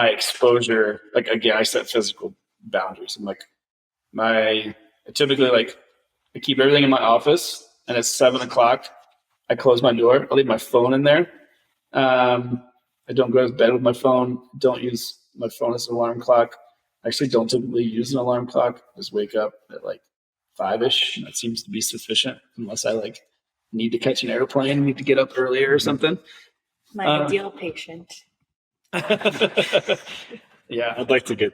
exposure. Like again, I set physical boundaries. I'm like, I typically like I keep everything in my office, and at 7:00 I close my door. I leave my phone in there. I don't go to bed with my phone. Don't use my phone as an alarm clock. I actually don't typically use an alarm clock. Just wake up at like 5-ish. That seems to be sufficient unless I like need to catch an airplane, need to get up earlier or something. My ideal patient. Yeah. I'd like to get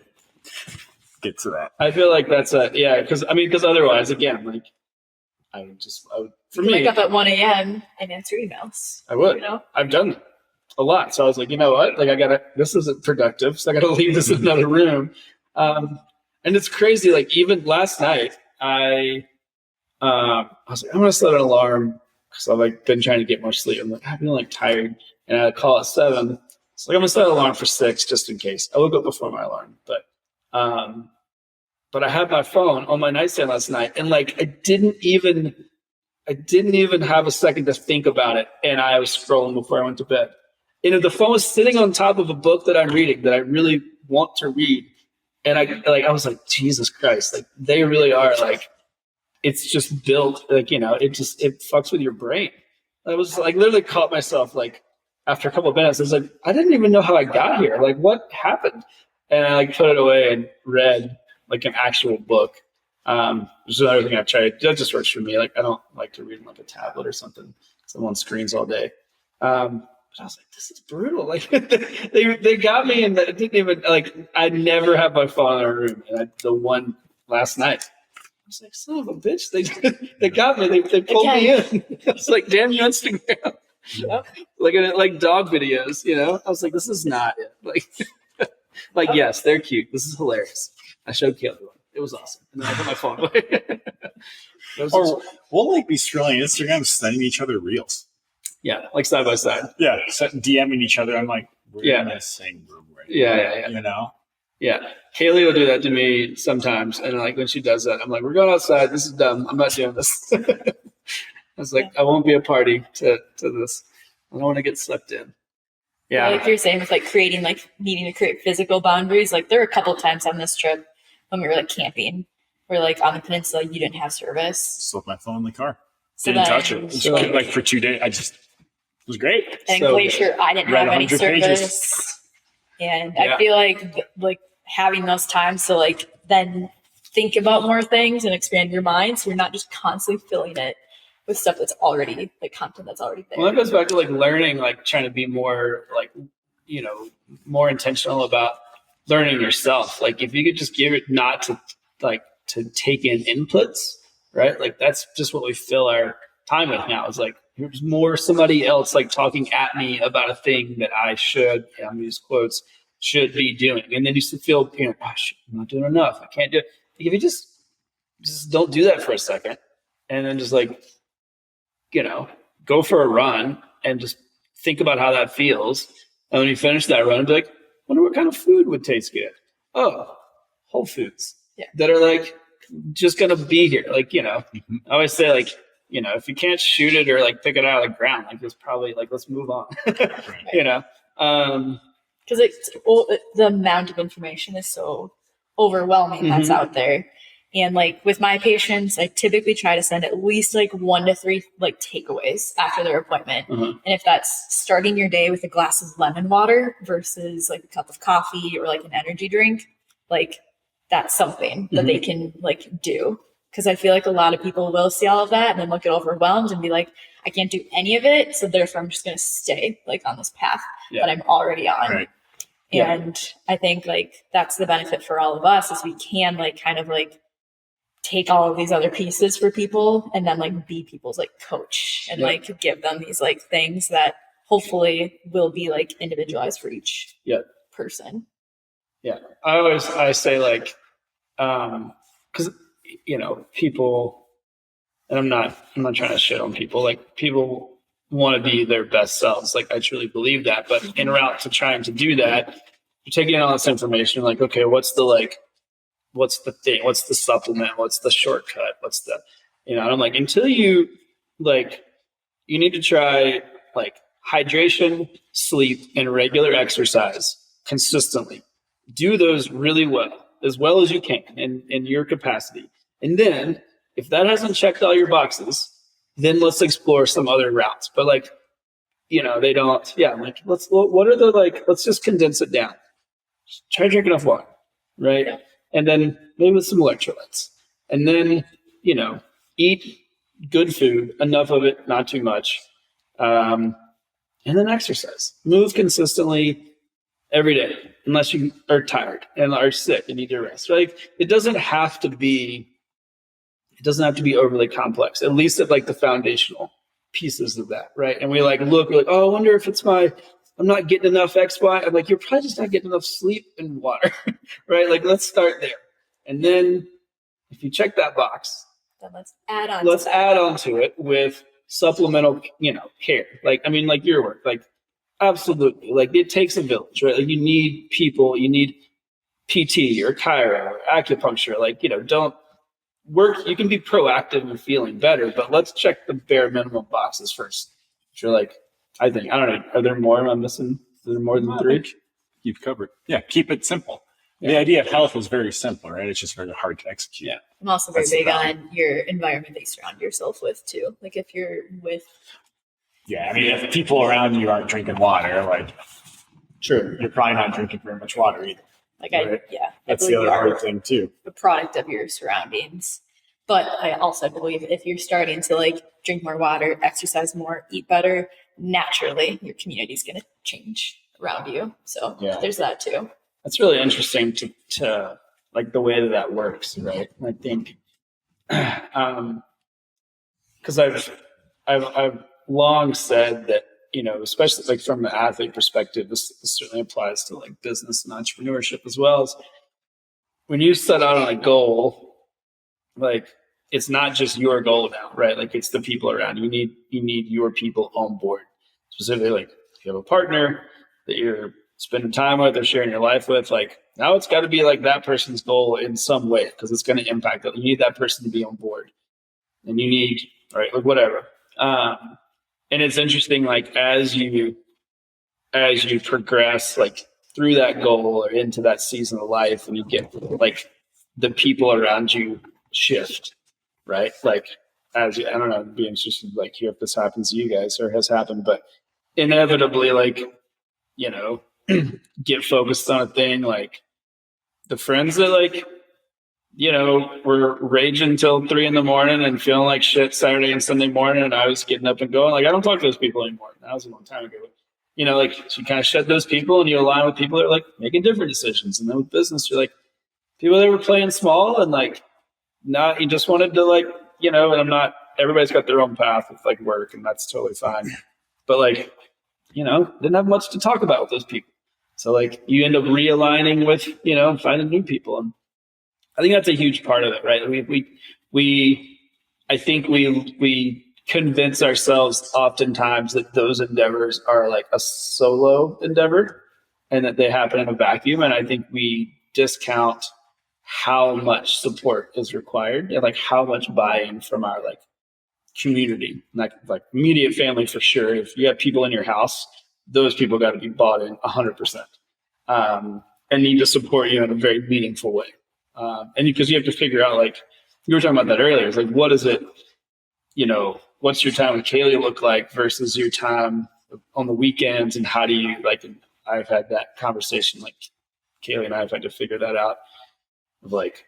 to that. I feel like that's because otherwise, again, like I would for me wake up at 1 a.m. and answer emails. I would. I've done that a lot. So I was like, you know what? Like this isn't productive. So I gotta leave this in another room. And it's crazy. Like even last night, I was like, I'm gonna set an alarm because I've like been trying to get more sleep. I'm like, I've been like tired, and I call at 7, So like I'm gonna set an alarm for 6 just in case. I woke up before my alarm, but I had my phone on my nightstand last night, and like I didn't even have a second to think about it, and I was scrolling before I went to bed. And if the phone was sitting on top of a book that I'm reading that I really want to read, and I was like, Jesus Christ, like they really are like, it's just built like, it fucks with your brain. I was like literally caught myself like after a couple of minutes, I was like, I didn't even know how I got here. Like what happened? And I like put it away and read like an actual book. Which is another thing I've tried. That just works for me. Like I don't like to read on like a tablet or something. So I'm on screens all day. But I was like, this is brutal. Like they got me, and it didn't even like. I never have my phone in our room, and the one last night, I was like, son of a bitch, they got me. They pulled me in. I was like, damn you, Instagram. Yep. Like dog videos, I was like, this is not it. Like yes, they're cute. This is hilarious. I showed Kailee one. It was awesome, and then I put my phone away. Or we'll like be scrolling Instagram, sending each other reels. Yeah, like side by side. Yeah, DMing each other. I'm like, we're in the same room right now. Yeah. Kailee will do that to me sometimes, and like when she does that, I'm like, we're going outside. This is dumb. I'm not doing this. I was like, I won't be a party to this. I don't want to get sucked in. Yeah. Like you're saying with like creating, like needing to create physical boundaries. Like there were a couple of times on this trip when we were like camping, where like on the peninsula you didn't have service. Still left my phone in the car. So Didn't touch it. So like for 2 days, it was great. And So Glacier, I didn't read have any 100 service. pages. And Yeah. I feel like having those times to like then think about more things and expand your mind, so you're not just constantly filling it with stuff that's already like content that's already there. Well, that goes back to like learning, like trying to be more like, more intentional about learning yourself. Like if you could just give it not to take in inputs, right? Like that's just what we fill our time with now. It's like there's more somebody else like talking at me about a thing that I should, I'm gonna use quotes, should be doing. And then you feel, gosh, I'm not doing enough. I can't do it. Like if you just don't do that for a second, and then just like, go for a run and just think about how that feels. And when you finish that run, be like, wonder what kind of food would taste good. Oh, Whole Foods that are like just gonna be here. Like, I always say like, if you can't shoot it or like pick it out of the ground, like it's probably like, let's move on. Because the amount of information is so overwhelming that's out there. And like with my patients, I typically try to send at least like 1 to 3 like takeaways after their appointment. And if that's starting your day with a glass of lemon water versus like a cup of coffee or like an energy drink, like that's something that they can like do. Because I feel like a lot of people will see all of that and then look get overwhelmed and be like, I can't do any of it. So therefore I'm just going to stay like on this path that I'm already on. Right. And I think like that's the benefit for all of us is we can like kind of like take all of these other pieces for people and then like be people's like coach and like give them these like things that hopefully will be like individualized for each person. Yeah. I say like, cause people, and I'm not trying to shit on people, like people want to be their best selves. Like I truly believe that, but en route to trying to do that, you're taking in all this information, like, okay, what's the thing? What's the supplement? What's the shortcut? What's the, and I'm like, until you you need to try like hydration, sleep, and regular exercise consistently. Do those really well as you can in your capacity. And then if that hasn't checked all your boxes, then let's explore some other routes. But like, they don't, like let's just condense it down. Just try to drink enough water, right? Yeah. And then maybe with some electrolytes. And then, eat good food, enough of it, not too much. And then exercise. Move consistently every day, unless you are tired and are sick and need to rest. Right? It doesn't have to be overly complex, at least at like the foundational pieces of that, right? And we like look like, oh, I wonder if it's I'm not getting enough X, Y. I'm like, you're probably just not getting enough sleep and water, right? Like, let's start there. And then if you check that box, then let's add on to it with supplemental, care. Like, I mean, like your work, like Absolutely. Like it takes a village, right? Like you need people, you need PT or chiro or acupuncture. Like, don't work. You can be proactive and feeling better, but let's check the bare minimum boxes first. You're like, I don't know. Are there more? Am I missing? Is there more than 3? You've covered. Yeah. Keep it simple. Yeah. The idea of health is very simple, right? It's just very hard to execute. Yeah. I'm also very big on your environment that you surround yourself with too. Like if you're with Yeah, I mean, if people around you aren't drinking water, like, Sure. you're probably not drinking very much water either. like Right. That's I the believe other you are hard thing too. a product of your surroundings. But I also believe if you're starting to like drink more water, exercise more, eat better, naturally your community is going to change around you. So Yeah. there's that too. That's really interesting to like the way that works, right? I think, because I've long said that, especially like from the athlete perspective, this certainly applies to like business and entrepreneurship as well. As when you set out on a goal, like it's not just your goal now, right? Like it's the people around you. You need your people on board. Specifically, like if you have a partner that you're spending time with or sharing your life with, like now it's got to be like that person's goal in some way because it's going to impact it. You need that person to be on board, and you need right, like whatever. And it's interesting, like as you progress, like through that goal or into that season of life, and you get like the people around you shift, right? Like I don't know, it'd be interesting to like hear if this happens to you guys or has happened, but inevitably, like get focused on a thing, like the friends that like were raging till 3 a.m. and feeling like shit Saturday and Sunday morning, and I was getting up and going. Like I don't talk to those people anymore. That was a long time ago. Like so you kind of shed those people and you align with people that are like making different decisions. And then with business, you're like people that were playing small and like not. You just wanted to like and I'm not. Everybody's got their own path with like work, and that's totally fine. But like didn't have much to talk about with those people. So like you end up realigning with finding new people, and I think that's a huge part of it, right? I think we convince ourselves oftentimes that those endeavors are like a solo endeavor and that they happen in a vacuum. And I think we discount how much support is required and like how much buy-in from our like community, like immediate family for sure. If you have people in your house, those people got to be bought in 100%, and need to support you in a very meaningful way. And because you have to figure out, like you were talking about that earlier, it's like, what is it, what's your time with Kailee look like versus your time on the weekends? And how do you like, and I've had that conversation, like Kailee and I have had to figure that out of like,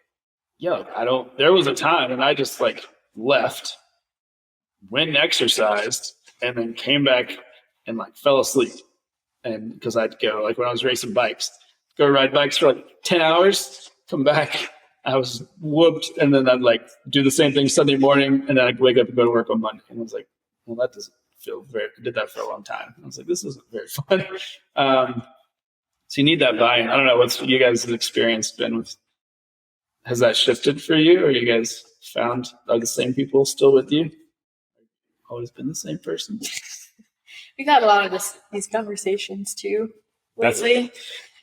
there was a time and I just like left, went and exercised and then came back and like fell asleep. And because I'd go like when I was racing bikes, go ride bikes for like 10 hours, come back, I was whooped, and then I'd like do the same thing Sunday morning, and then I'd wake up and go to work on Monday. And I was like, well, that doesn't feel very. I did that for a long time. I was like, this isn't very fun. So you need that buy-in. I don't know what's you guys' experience been with. Has that shifted for you, or you guys found are the same people still with you? Always been the same person. We've had a lot of these conversations too lately.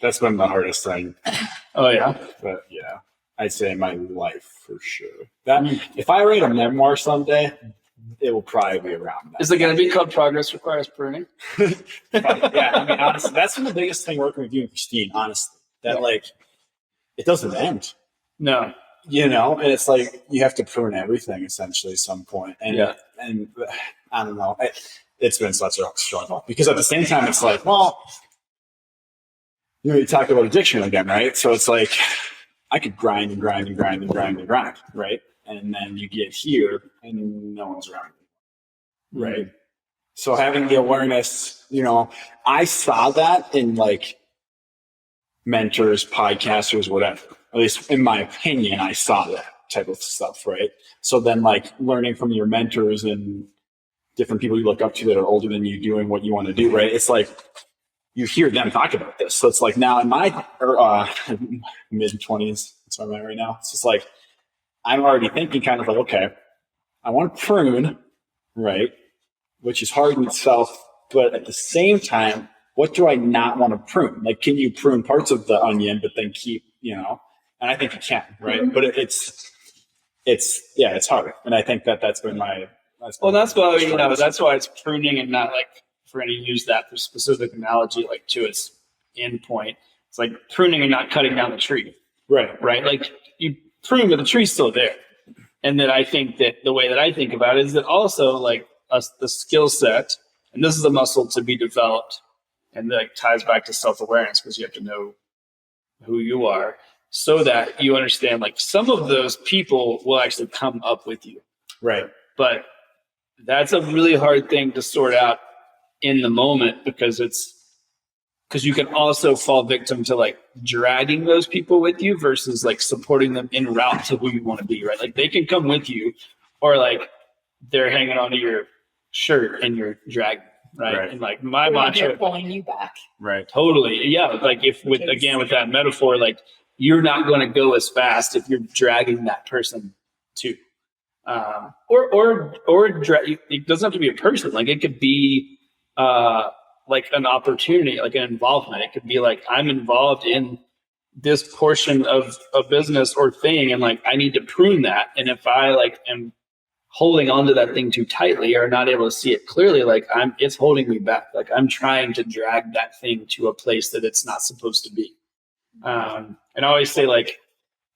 That's been the hardest thing. Oh yeah, but yeah, I'd say in my life for sure. That if I write a memoir someday, it will probably be around that. Is it going to be called Progress Requires Pruning? Yeah, I mean, honestly, that's been the biggest thing working with you and Christine. Honestly, that like it doesn't end. No, and it's like you have to prune everything essentially at some point. And and I don't know, it's been such a struggle because at the same time, it's like, well. You talk about addiction again, right? So it's like I could grind and grind and grind and grind and grind, right? And then you get here and no one's around you, right? Mm-hmm. So having the awareness, I saw that in like mentors, podcasters, whatever. At least in my opinion, I saw that type of stuff, right? So then like learning from your mentors and different people you look up to that are older than you doing what you want to do, right? It's like, you hear them talk about this. So it's like now in my mid-20s, that's where I'm at right now. It's just like, I'm already thinking kind of like, okay, I want to prune, right? Which is hard in itself. But at the same time, what do I not want to prune? Like, can you prune parts of the onion, but then keep, and I think you can, right? Mm-hmm. But it's hard. And I think that's been that's why, that's why it's pruning and not like, for any use that for specific analogy, like to its end point. It's like pruning and not cutting down the tree. Right. Right. Like you prune, but the tree's still there. And then I think that the way that I think about it is that also like the skill set, and this is a muscle to be developed, and that ties back to self-awareness because you have to know who you are so that you understand like some of those people will actually come up with you. Right. But that's a really hard thing to sort out in the moment because you can also fall victim to like dragging those people with you versus like supporting them en route to who you want to be, right? Like they can come with you or like they're hanging onto your shirt and you're dragging, right? And like my mantra, they're pulling you back. Right. Totally. Yeah. Like with that metaphor, like you're not going to go as fast if you're dragging that person too. It doesn't have to be a person. Like it could be, like an opportunity, like an involvement. It could be like, I'm involved in this portion of a business or thing. And like, I need to prune that. And if I like am holding onto that thing too tightly or not able to see it clearly, like it's holding me back. Like I'm trying to drag that thing to a place that it's not supposed to be. And I always say like,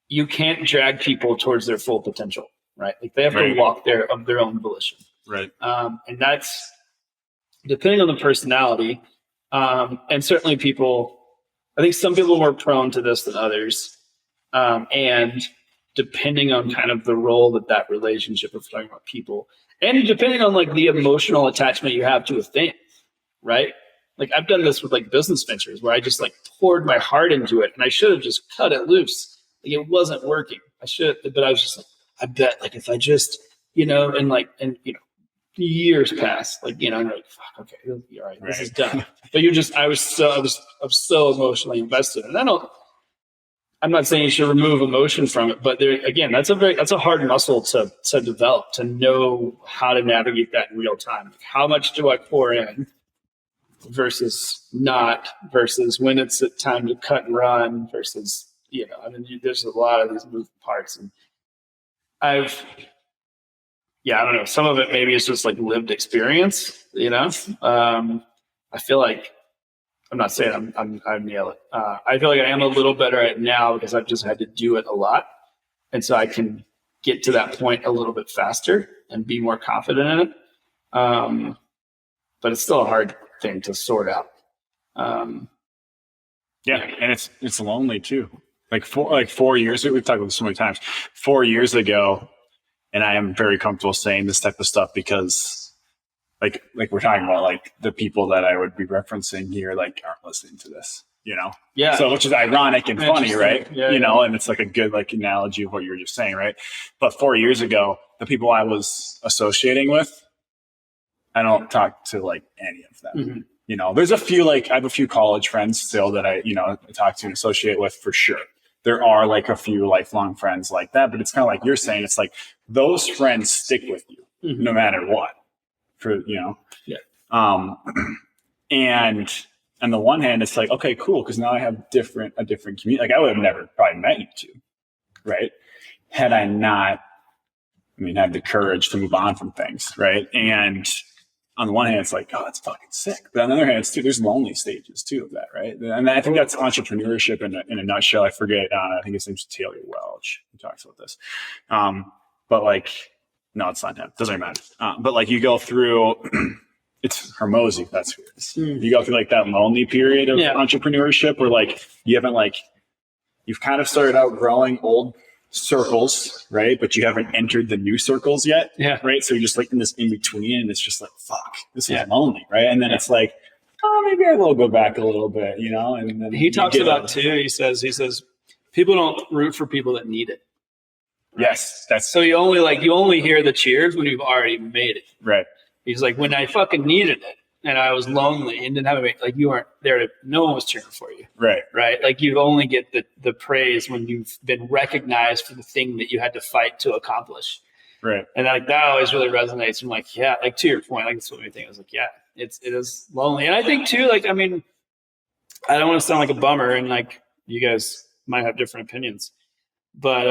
you can't drag people towards their full potential, right? Like they have to walk there of their own volition. Right. And that's, depending on the personality, and certainly I think some people are more prone to this than others. And depending on kind of the role that relationship, if we're talking about people, and depending on like the emotional attachment you have to a thing, right? Like I've done this with like business ventures where I just like poured my heart into it and I should have just cut it loose. Like it wasn't working. But I was just like, I bet like if I just, years pass, like, and you're like, fuck, okay, it'll be all right. This is done. But I was so emotionally invested. And I'm not saying you should remove emotion from it, but that's a hard muscle to develop, to know how to navigate that in real time. Like how much do I pour in versus not, versus when it's time to cut and run versus, there's a lot of these moving parts. And I don't know. Some of it maybe is just like lived experience, I feel like, I'm not saying I'm nail it. I feel like I am a little better at it now because I've just had to do it a lot. And so I can get to that point a little bit faster and be more confident in it. But it's still a hard thing to sort out. And it's lonely too. Like 4 years, we've talked about this so many times, 4 years ago, and I am very comfortable saying this type of stuff because like we're talking about like the people that I would be referencing here, like aren't listening to this, Yeah. So, which is ironic and funny, right? Yeah, and it's like a good like analogy of what you were just saying, right? But 4 years ago, the people I was associating with, I don't talk to like any of them. Mm-hmm. There's a few, like I have a few college friends still that I talk to and associate with for sure. There are like a few lifelong friends like that, but it's kind of like you're saying, it's like those friends stick with you no matter what. And on the one hand, it's like, okay, cool, because now I have a different community. Like I would have never probably met you two, right? Had I not, had the courage to move on from things, right? And on the one hand, it's like, oh, that's fucking sick. But on the other hand, there's lonely stages too of that, right? And I think that's entrepreneurship in a nutshell. I forget. I think his name's Taylor Welch. He talks about this. But like, no, it's not him. Doesn't matter. But like, you go through. It's Hermosi. That's who it is. You go through like that lonely period of entrepreneurship where like you've kind of started outgrowing old circles, right? But you haven't entered the new circles yet, right? So you're just like in this in between, and it's just like, fuck, this is lonely, right? And then it's like, oh, maybe I will go back a little bit, And then he talks about too. He says people don't root for people that need it. Right? Yes, that's so you only hear the cheers when you've already made it, right? He's like, when I fucking needed it and I was lonely and didn't have a, like you weren't there, no one was cheering for you. Right. Right. Like you only get the praise when you've been recognized for the thing that you had to fight to accomplish. Right. And like that always really resonates. I'm like, yeah, like to your point, like that's what we think. I was like, yeah, it is lonely. And I think too, like, I mean, I don't want to sound like a bummer, and like you guys might have different opinions, but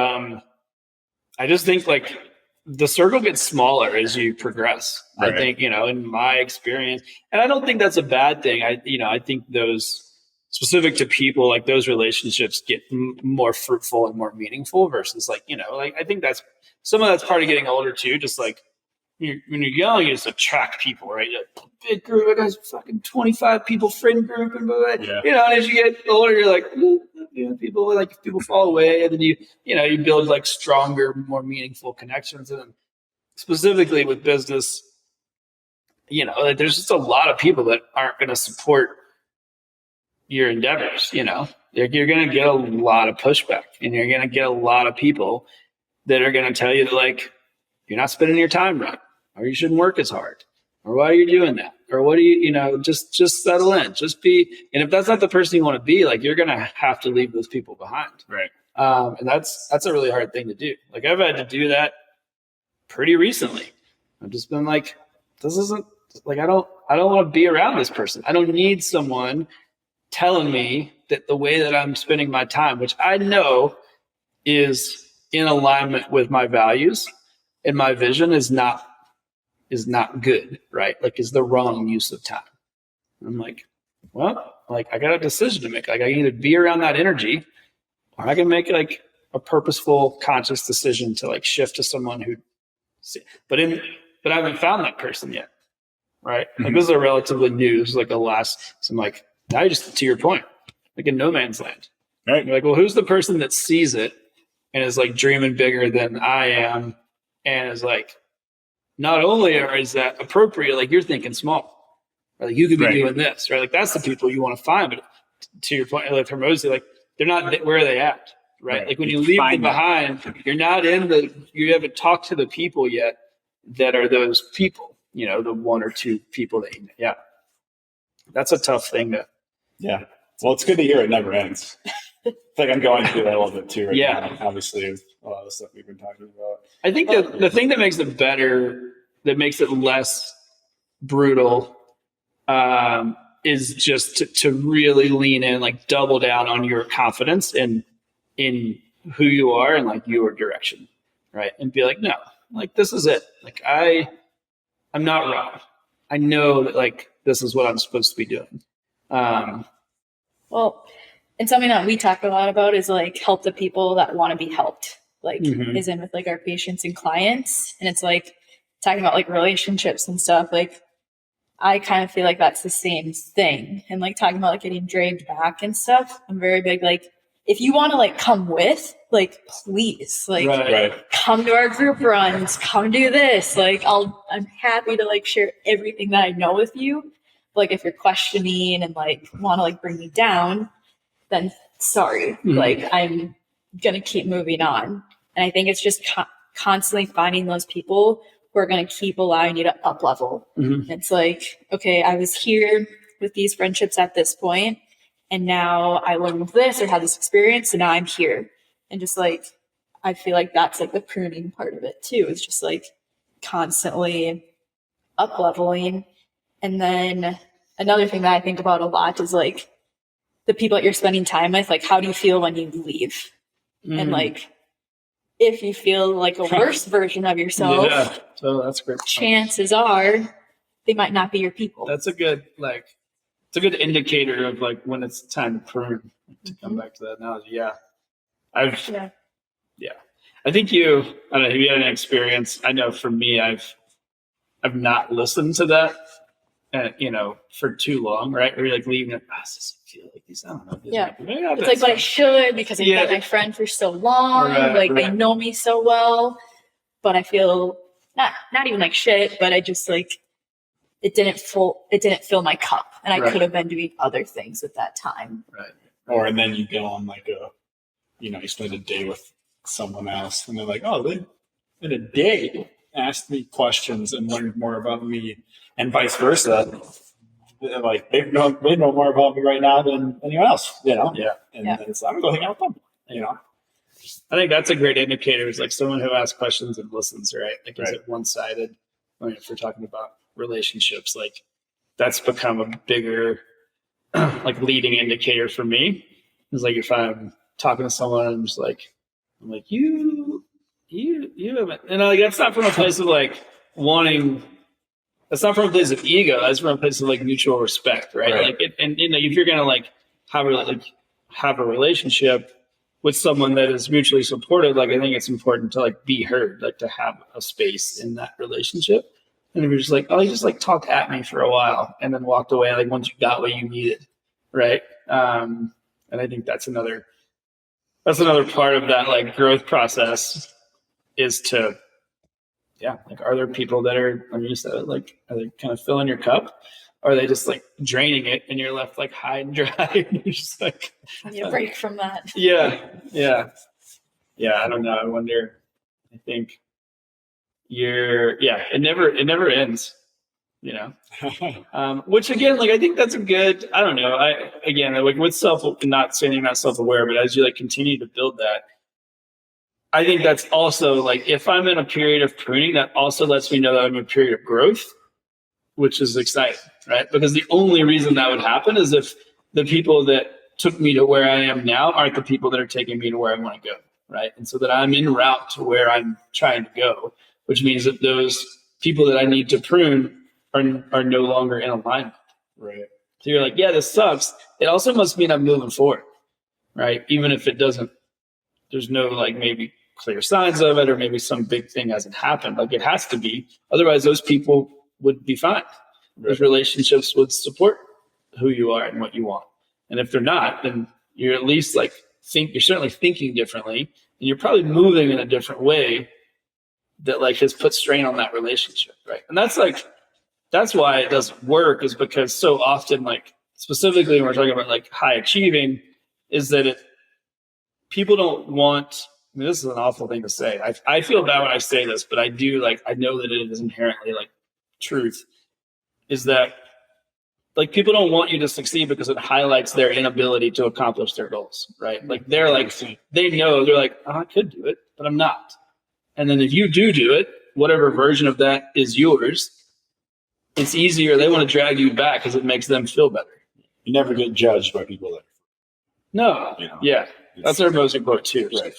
I just think like the circle gets smaller as you progress. Right. I think, in my experience, and I don't think that's a bad thing. I think those specific to people, like those relationships get more fruitful and more meaningful versus like, like I think that's some of that's part of getting older too. Just like when you're young, you just attract people, right? You're like, big group, I got fucking 25 people friend group, and blah, blah, blah. Yeah. And as you get older, you're like, people fall away, and then you build like stronger, more meaningful connections. And then specifically with business, like there's just a lot of people that aren't going to support your endeavors. You're going to get a lot of pushback, and you're going to get a lot of people that are going to tell you that like you're not spending your time right, or you shouldn't work as hard, or why are you doing that, or what do you just settle in, just be. And if that's not the person you want to be, like you're going to have to leave those people behind. Right. And that's a really hard thing to do. Like I've had to do that pretty recently. I've just been like, this isn't like, I don't want to be around this person. I don't need someone telling me that the way that I'm spending my time, which I know is in alignment with my values and my vision, is not good, right? Like is the wrong use of time. I'm like, well, like I got a decision to make. Like I can either be around that energy, or I can make like a purposeful, conscious decision to like shift to someone who, but I haven't found that person yet, right? Like this is a relatively new, this is like the last. So I'm like, now you just, to your point, like in no man's land, right? You're like, well, who's the person that sees it and is like dreaming bigger than I am, and is like, not only is that appropriate, like you're thinking small, right? Like you could be doing this, right? Like that's the people you want to find. But to your point, like Hermosi, like they're not, where are they at, right? Like when you leave them behind, you're not you haven't talked to the people yet that are those people, the one or two people that that's a tough thing to. Yeah. Well, it's good to hear it never ends. I think I'm going through that a little bit too right now, obviously, with a lot of the stuff we've been talking about. I think the thing that makes it better, that makes it less brutal, is just to really lean in, like double down on your confidence in who you are and like your direction, right? And be like, no, like this is it. Like I'm not wrong. I know that like this is what I'm supposed to be doing. Well, and something that we talk a lot about is like help the people that want to be helped, like is in with like our patients and clients. And it's like talking about like relationships and stuff. Like I kind of feel like that's the same thing. And like talking about like getting dragged back and stuff. I'm very big, like if you want to like come with, like please, like come to our group runs, come do this. Like I'm happy to like share everything that I know with you. Like if you're questioning and like want to like bring me down, then sorry, like I'm gonna keep moving on. And I think it's just constantly finding those people who are gonna keep allowing you to up level. It's like, okay, I was here with these friendships at this point, and now I learned this or had this experience, and now I'm here. And just like I feel like that's like the pruning part of it too. It's just like constantly up leveling. And then another thing that I think about a lot is like the people that you're spending time with, like how do you feel when you leave? And like if you feel like a worse version of yourself, so that's great. Chances are they might not be your people. That's a good it's a good indicator of like when it's time to prune, to come back to that analogy. I think I don't know, have you had an experience? I know for me, I've not listened to that, for too long, right? Or you're like leaving it, doesn't feel like these, I don't know. It's like, but I should, because I've been my friend for so long. They know me so well, but I feel not even like shit, but I just like, it didn't fill my cup, and I could have been doing other things at that time. Right. Or, and then you go on like you spend a day with someone else, and they're like, oh, they in a day asked me questions and learned more about me, and vice versa. Like they know more about me right now than anyone else, And then it's, I'm going to go hang out with them, I think that's a great indicator, is like someone who asks questions and listens, right? Like, is Right. it one-sided? I mean, if we're talking about relationships, like that's become a bigger like leading indicator for me. It's like if I'm talking to someone, I'm like, you haven't, and like, that's not from a place of like wanting, that's not from a place of ego. That's from a place of like mutual respect, right? Right. Like, and you know, if you're going to like have a relationship with someone that is mutually supported, like I think it's important to like be heard, like to have a space in that relationship. And if you're just like, oh, you just like talked at me for a while and then walked away, like once you got what you needed, right? And I think that's another part of that like growth process, is to, yeah, like, are there people that are, I mean, you said it, like, are they kind of filling your cup? Or are they just like draining it and you're left like high and dry? You're just like, I need a break from that. yeah. I don't know. I wonder. I think it never ends. You know, which again, like I think that's a good. I don't know. Like with not saying not self-aware, but as you like continue to build that, I think that's also like if I'm in a period of pruning, that also lets me know that I'm in a period of growth, which is exciting, right? Because the only reason that would happen is if the people that took me to where I am now aren't the people that are taking me to where I want to go, right? And so that I'm en route to where I'm trying to go, which means that those people that I need to prune are no longer in alignment. Right. So you're like, yeah, this sucks. It also must mean I'm moving forward, right? Even if it doesn't, there's no like maybe clear signs of it, or maybe some big thing hasn't happened. Like it has to be. Otherwise, those people would be fine. Those relationships would support who you are and what you want. And if they're not, then you're at least like you're certainly thinking differently, and you're probably moving in a different way that like has put strain on that relationship, right? And that's why it doesn't work, is because so often, like specifically when we're talking about like high achieving, is that people don't want. I mean, this is an awful thing to say. I feel bad when I say this, but I do I know that it is inherently like truth, is that like people don't want you to succeed because it highlights their inability to accomplish their goals, right? Like they're like, they know, they're like, oh, I could do it, but I'm not. And then if you do it, whatever version of that is yours, it's easier. They want to drag you back because it makes them feel better. You never get judged by people that. No. You know, yeah. That's our most quote too. Right.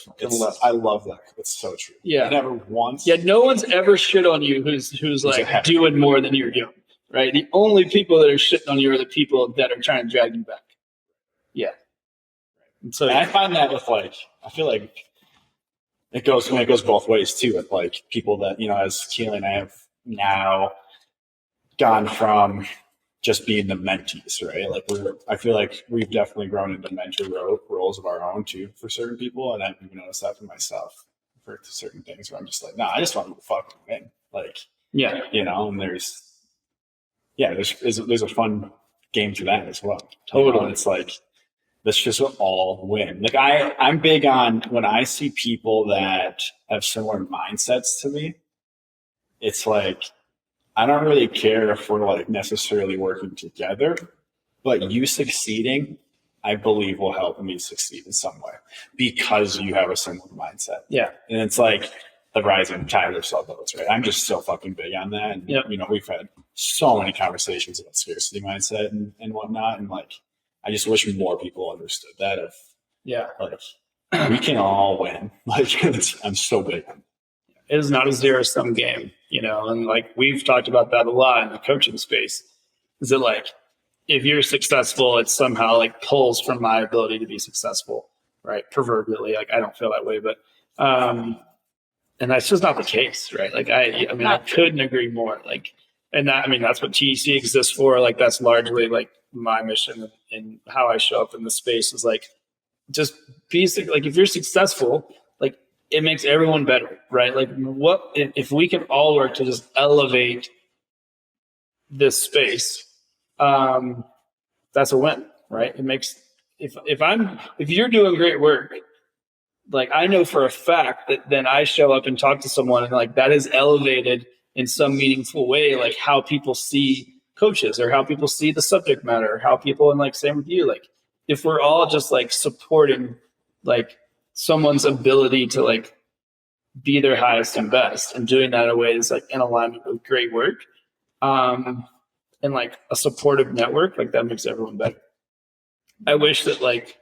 I love that. It's so true. Yeah. Never once. Yeah. No one's ever shit on you who's like doing more than you're doing. Right. The only people that are shitting on you are the people that are trying to drag you back. Yeah. And so I find that with like, I feel like it goes both ways too, with like people that, you know, as Kailee and I have now gone from just being the mentees, right? Like I feel like we've definitely grown into mentor roles of our own too for certain people. And I've even noticed that for myself for certain things where I'm just like, no, I just want to fucking win. Like, yeah, you know, and there's a fun game to that as well. Totally. You know, it's like, let's just all win. Like I'm big on when I see people that have similar mindsets to me, it's like, I don't really care if we're like necessarily working together, but you succeeding, I believe, will help me succeed in some way because you have a similar mindset. Yeah. And it's like the rising tide lifts all boats, right? I'm just so fucking big on that. And, you know, we've had so many conversations about scarcity mindset and whatnot. And like, I just wish more people understood that like, we can all win. Like, I'm so big on it. It is not a zero-sum game, you know, and like we've talked about that a lot in the coaching space. Is it like if you're successful, it somehow like pulls from my ability to be successful, right? Proverbially, like I don't feel that way, but and that's just not the case, right? Like I mean, I couldn't agree more. Like, and that, I mean, that's what TEC exists for. Like that's largely like my mission and how I show up in the space is like just be like if you're successful, like it makes everyone better, right? Like what if we can all work to just elevate this space, that's a win, right? It makes if you're doing great work, like I know for a fact that then I show up and talk to someone and like that is elevated in some meaningful way, like how people see coaches or how people see the subject matter, or how people, and like same with you, like if we're all just like supporting like someone's ability to like be their highest and best, and doing that in a way that's like in alignment with great work, and like a supportive network, like that makes everyone better. I wish that like,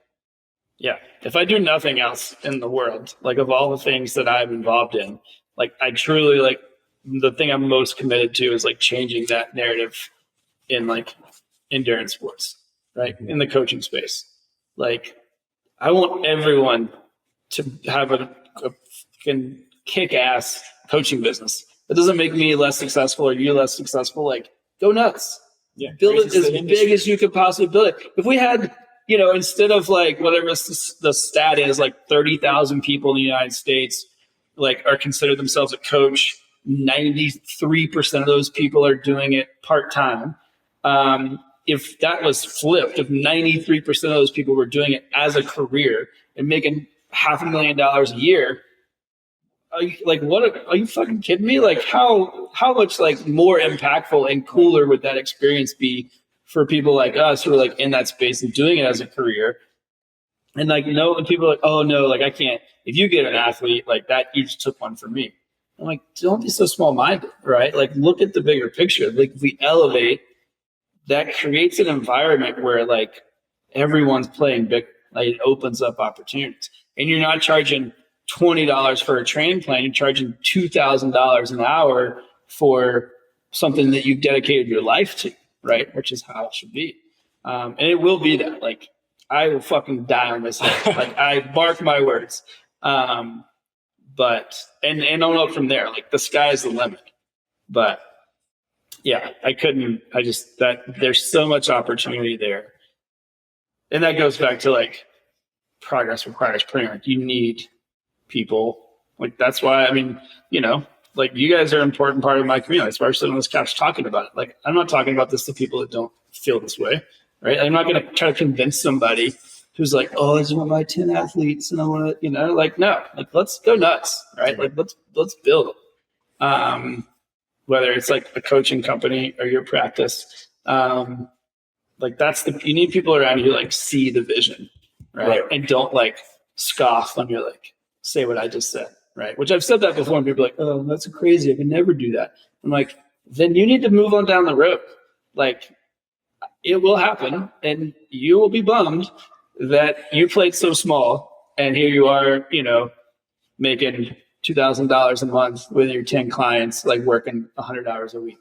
yeah, if I do nothing else in the world, like of all the things that I'm involved in, like I truly like the thing I'm most committed to is like changing that narrative in like endurance sports, right? In the coaching space. Like I want everyone to have a fucking kick-ass coaching business. That doesn't make me less successful or you less successful. Like go nuts. Yeah. Build it as big as you could possibly build it. If we had, you know, instead of like whatever the stat is, like 30,000 people in the United States like are considered themselves a coach, 93% of those people are doing it part-time. If that was flipped, if 93% of those people were doing it as a career and making $500,000 a year, are you fucking kidding me? Like how much like more impactful and cooler would that experience be for people like us who are like in that space and doing it as a career? And like, no, and people are like, oh no, like I can't, if you get an athlete like that, you just took one from me. I'm like, don't be so small-minded, right? Like look at the bigger picture. Like if we elevate, that creates an environment where like everyone's playing big, like it opens up opportunities. And you're not charging $20 for a training plan, you're charging $2,000 an hour for something that you've dedicated your life to, right? Which is how it should be. And it will be that. Like I will fucking die on this hill. Like I mark my words. But and I'll know from there, like the sky's the limit. But yeah, there's so much opportunity there. And that goes back to like progress requires prayer. You need people. Like that's why, I mean, you know, like you guys are an important part of my community. That's why we're sitting on this couch talking about it. Like I'm not talking about this to people that don't feel this way, right? I'm not going to try to convince somebody who's like, oh, I just want my 10 athletes and I want to, you know, like, no, like let's go nuts, right? Like let's build. Whether it's like a coaching company or your practice, like you need people around you who like see the vision, right? And don't like scoff when you're like, say what I just said, right? Which I've said that before and people are like, oh, that's crazy. I can never do that. I'm like, then you need to move on down the road. Like it will happen and you will be bummed that you played so small and here you are, you know, making $2,000 a month with your 10 clients, like working 100 hours a week,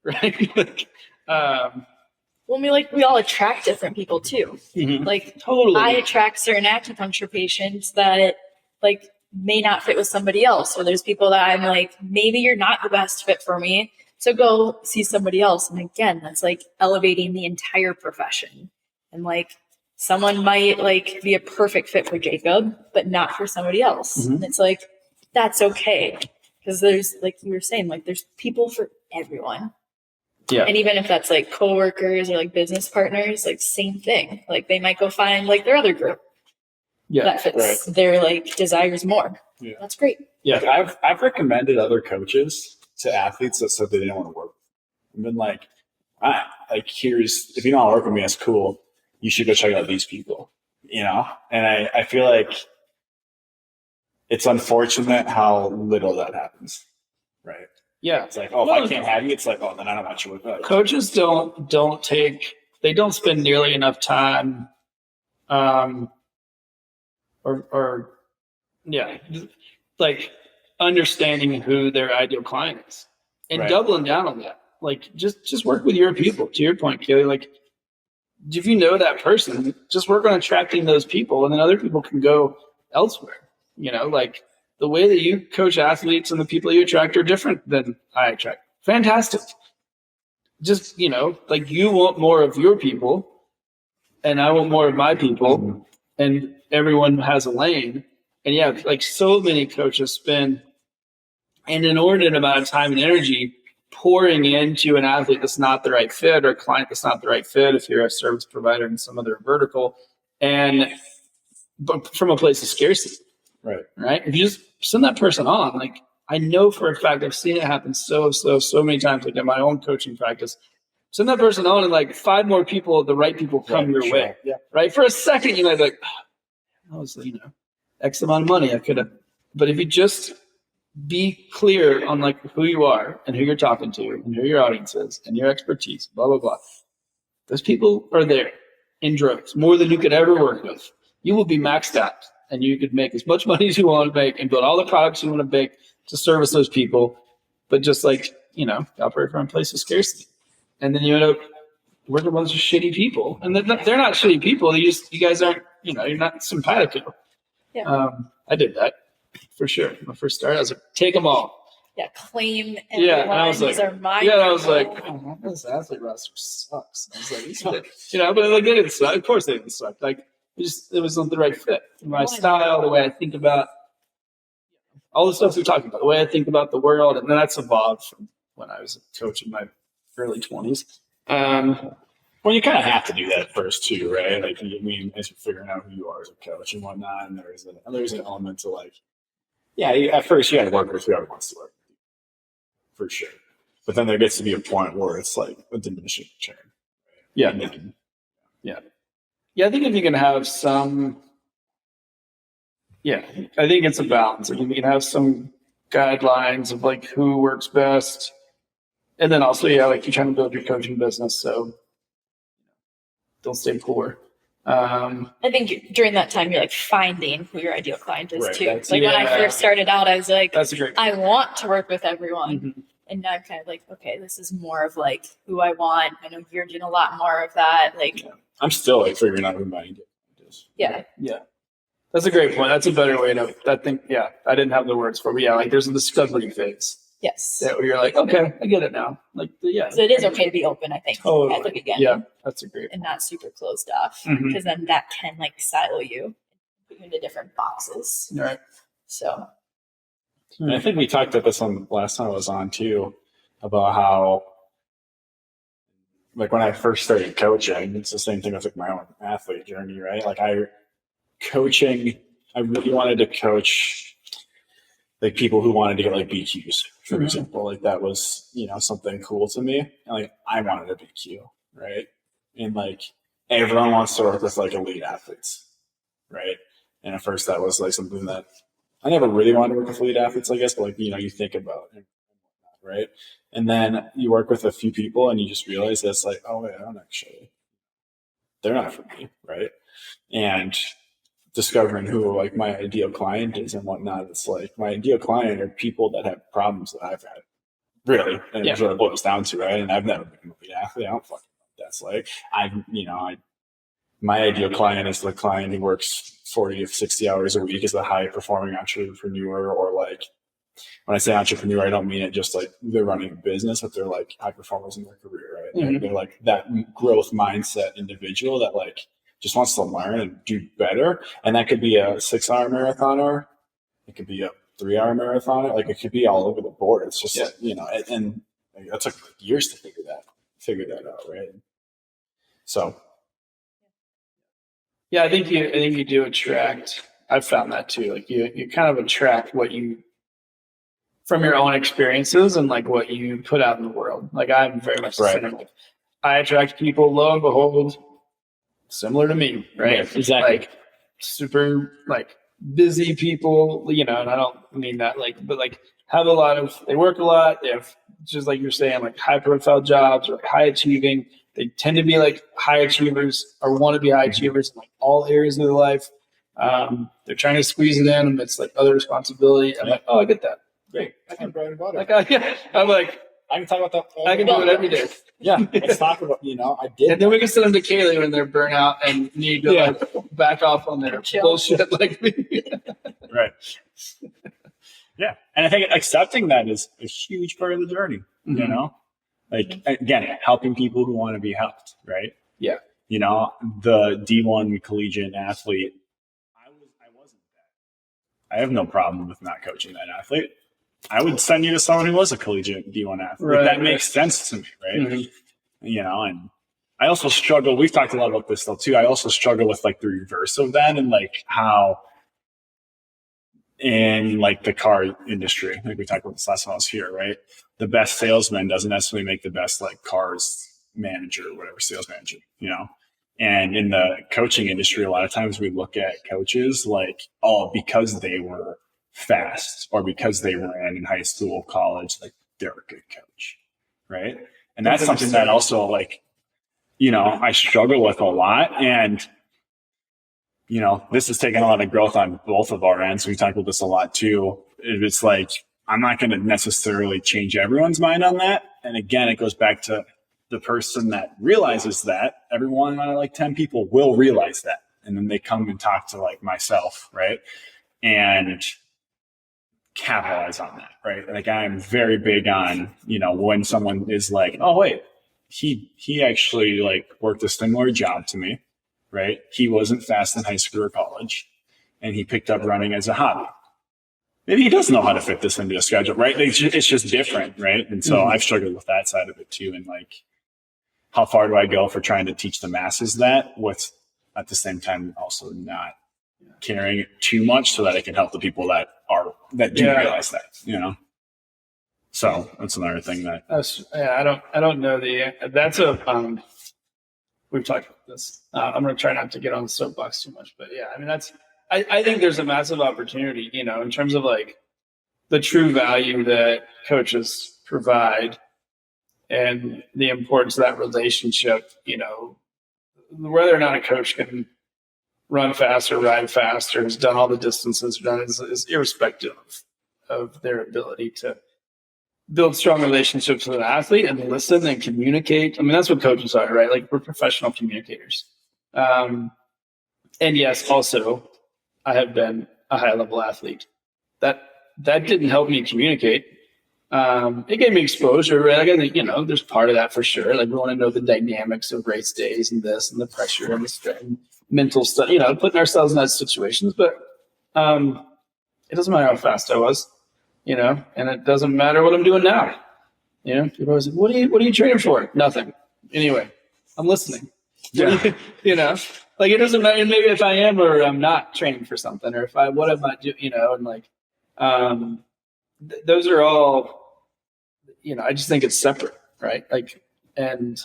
right? Well, we all attract different people too. Mm-hmm. Like totally, I attract certain acupuncture patients that like may not fit with somebody else. So there's people that I'm like, maybe you're not the best fit for me, so go see somebody else. And again, that's like elevating the entire profession. And like someone might like be a perfect fit for Jacob, but not for somebody else. Mm-hmm. And it's like, that's okay. Because there's, like you were saying, like there's people for everyone. Yeah. And even if that's like coworkers or like business partners, like same thing. Like they might go find like their other group. Yeah. That fits their like desires more. Yeah. That's great. Yeah. Like, I've recommended other coaches to athletes that said they didn't want to work. I've been like, if you don't want to work with me, that's cool. You should go check out these people, you know? And I feel like it's unfortunate how little that happens, right? Yeah. It's like, if I can't have you, it's like, then I don't want you with us. Coaches don't spend nearly enough time, like understanding who their ideal client is and doubling down on that. Like just work with your people. To your point, Kailee, like if you know that person, just work on attracting those people and then other people can go elsewhere. You know, like the way that you coach athletes and the people you attract are different than I attract. Fantastic. Just, you know, like you want more of your people and I want more of my people and everyone has a lane. And yeah, like so many coaches spend an inordinate amount of time and energy pouring into an athlete that's not the right fit or a client that's not the right fit if you're a service provider in some other vertical, but from a place of scarcity. Right. If you just send that person on, like I know for a fact I've seen it happen so many times, like in my own coaching practice. Send that person on and like 5 more people, the right people come your way. Yeah. Right. For a second, you might be like, X amount of money. I could have, but if you just be clear on like who you are and who you're talking to and who your audience is and your expertise, blah, blah, blah. Those people are there in droves, more than you could ever work with. You will be maxed out and you could make as much money as you want to make and build all the products you want to make to service those people. But just like, operate from a place of scarcity. And then you end up working with a bunch of shitty people. And they're not shitty people. You guys aren't, you're not simpatico. Yeah. I did that for sure. When I first started, I was like, take them all. Yeah, claim everyone. Yeah, and I was like, these are my I was people. like, oh, this athlete roster sucks. I was like, but like they didn't suck. Of course they didn't suck. Like it was not the right fit. My style, the way I think about all the stuff we're talking about, the way I think about the world, and that's evolved from when I was a coach in my early 20s. Well, you kind of have to do that first too, right? Like, as you're figuring out who you are as a coach and whatnot, and there's an element to like, at first you got to work with whoever wants to work with you, for sure. But then there gets to be a point where it's like a diminishing return. Right? Yeah. And then, I think if you can have some, I think it's a balance. If you can have some guidelines of like who works best, and then also, like you're trying to build your coaching business, so don't stay poor. I think during that time, you're like finding who your ideal client is too. Like when I first started out, I was like, that's a great. I want to work with everyone. Mm-hmm. And now I'm kind of like, okay, this is more of like who I want. I know you're doing a lot more of that. Like, I'm still like figuring out who my ideal client is. Yeah. That's a great point. That's a better way to, I think, I didn't have the words for it, but like there's a discovery phase. Yes. Where you're like, okay, I get it now. Like, So it is okay to be open, I think, at the beginning. Yeah, that's a great and not super closed off, Mhm. because then that can like silo you, put you into different boxes. All right. So And I think we talked about this on last time I was on too, about how, like when I first started coaching, it's the same thing with like my own athlete journey, right? Like I really wanted to coach like people who wanted to get like BQs, for Mhm. example. Like that was, something cool to me. And like I wanted a BQ, right? And like everyone wants to work with like elite athletes, right? And at first that was like something that I never really wanted to work with elite athletes, I guess, but like, you think about it, right? And then you work with a few people and you just realize that's like, oh wait, they're not for me, right? And discovering who like my ideal client is and whatnot, it's like my ideal client are people that have problems that I've had, really, and that's what it boils down to, right? And I've never been an elite athlete. I don't fucking know what that's like. My ideal client is the client who works 40 to 60 hours a week, is a high performing entrepreneur, or like, when I say entrepreneur, I don't mean it just like they're running a business, but they're like high performers in their career, right? Mhm. They're like that growth mindset individual that like just wants to learn and do better. And that could be a 6-hour marathoner. It could be a 3-hour marathoner. Like it could be all over the board. It's just, and that took years to figure that out. Right. So. Yeah, I think you do attract. I've found that too. Like you kind of attract what you from your own experiences and like what you put out in the world. Like I'm very much the same. I attract people, lo and behold, similar to me, right? Yeah, exactly. Like super like busy people, and I don't mean that but like they work a lot. They have, just like you're saying, like high profile jobs or high achieving. They tend to be like high achievers or want to be high achievers in like all areas of their life. They're trying to squeeze it in amidst like other responsibility. I'm like, oh, I get that. Great. I can bread and butter. I'm like, I can talk about that. I can do it every day. Yeah, let's talk about, I did. And then we can send them to Kailee when they're burnt out and need to like back off on their bullshit like me. Right. Yeah. And I think accepting that is a huge part of the journey, Like, again, helping people who want to be helped, right? Yeah. The D1 collegiate athlete, I wasn't that. I have no problem with not coaching that athlete. I would send you to someone who was a collegiate D1 athlete. Right, that makes sense to me, right? Mm-hmm. And I also struggle, we've talked a lot about this stuff too. I also struggle with like the reverse of that, and like how in like the car industry, like we talked about this last time I was here, right? The best salesman doesn't necessarily make the best like cars manager or whatever, sales manager, And in the coaching industry, a lot of times we look at coaches like, oh, because they were fast or because they ran in high school, college, like they're a good coach, right? And that's something that also like, I struggle with a lot. And, this has taken a lot of growth on both of our ends. We talk about this a lot too. It's like, I'm not going to necessarily change everyone's mind on that. And again, it goes back to the person that realizes that. Every one out of like 10 people will realize that. And then they come and talk to like myself, right? And capitalize on that, right? Like I'm very big on, when someone is like, oh, wait, he actually like worked a similar job to me, right? He wasn't fast in high school or college and he picked up running as a hobby. Maybe he doesn't know how to fit this into a schedule, right? It's just different, right? And so I've struggled with that side of it too. And like, how far do I go for trying to teach the masses that with at the same time also not caring too much so that I can help the people that do realize that, So that's another thing that I don't know that's we've talked about this. I'm going to try not to get on the soapbox too much, but I think there's a massive opportunity, in terms of like the true value that coaches provide and the importance of that relationship, whether or not a coach can run fast or ride fast or has done all the distances is irrespective of their ability to build strong relationships with an athlete and listen and communicate. I mean, that's what coaches are, right? Like we're professional communicators. And yes, also I have been a high level athlete. That didn't help me communicate. It gave me exposure, right? Like, I think, there's part of that for sure. Like we want to know the dynamics of race days and this and the pressure and the stress and mental stuff, putting ourselves in that situations. But it doesn't matter how fast I was, and it doesn't matter what I'm doing now. People always like, what are you training for? Nothing. Anyway, I'm listening. Yeah. Like it doesn't matter. Maybe if I am or I'm not training for something, or what am I doing, and like, those are all, I just think it's separate, right? Like, and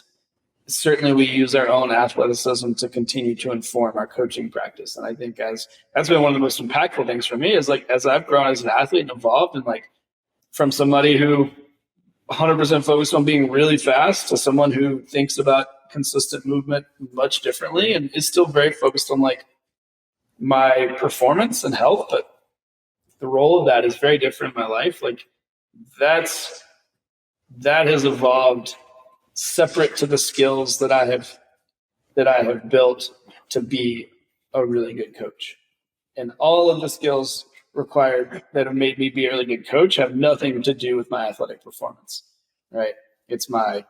certainly we use our own athleticism to continue to inform our coaching practice. And I think that's been one of the most impactful things for me is like, as I've grown as an athlete and evolved and like from somebody who 100% focused on being really fast to someone who thinks about consistent movement much differently and is still very focused on like my performance and health, but the role of that is very different in my life. Like that has evolved separate to the skills that I have built to be a really good coach. And all of the skills required that have made me be a really good coach have nothing to do with my athletic performance, right? It's my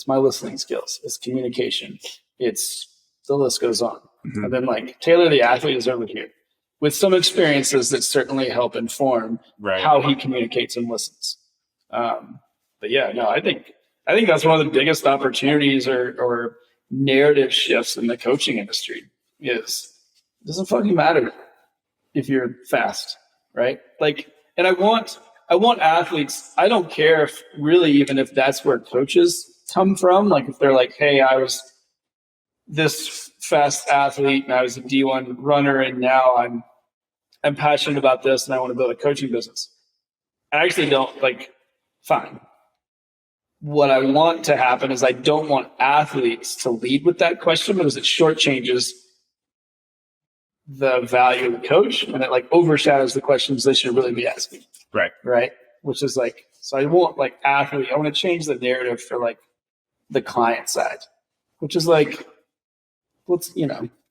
listening skills. It's communication. It's the list goes on. Mm-hmm. And then like Taylor, the athlete, is over here with some experiences that certainly help inform how he communicates and listens. But yeah, no, I think that's one of the biggest opportunities or narrative shifts in the coaching industry is it doesn't fucking matter if you're fast, right? Like, and I want athletes, I don't care if really even if that's where coaches come from. Like if they're like, hey, I was this fast athlete and I was a D1 runner and now I'm passionate about this and I want to build a coaching business. I actually don't fine. What I want to happen is I don't want athletes to lead with that question because it shortchanges the value of the coach and it overshadows the questions they should really be asking. Right. Which is so I want athlete. I want to change the narrative for the client side, which is let's,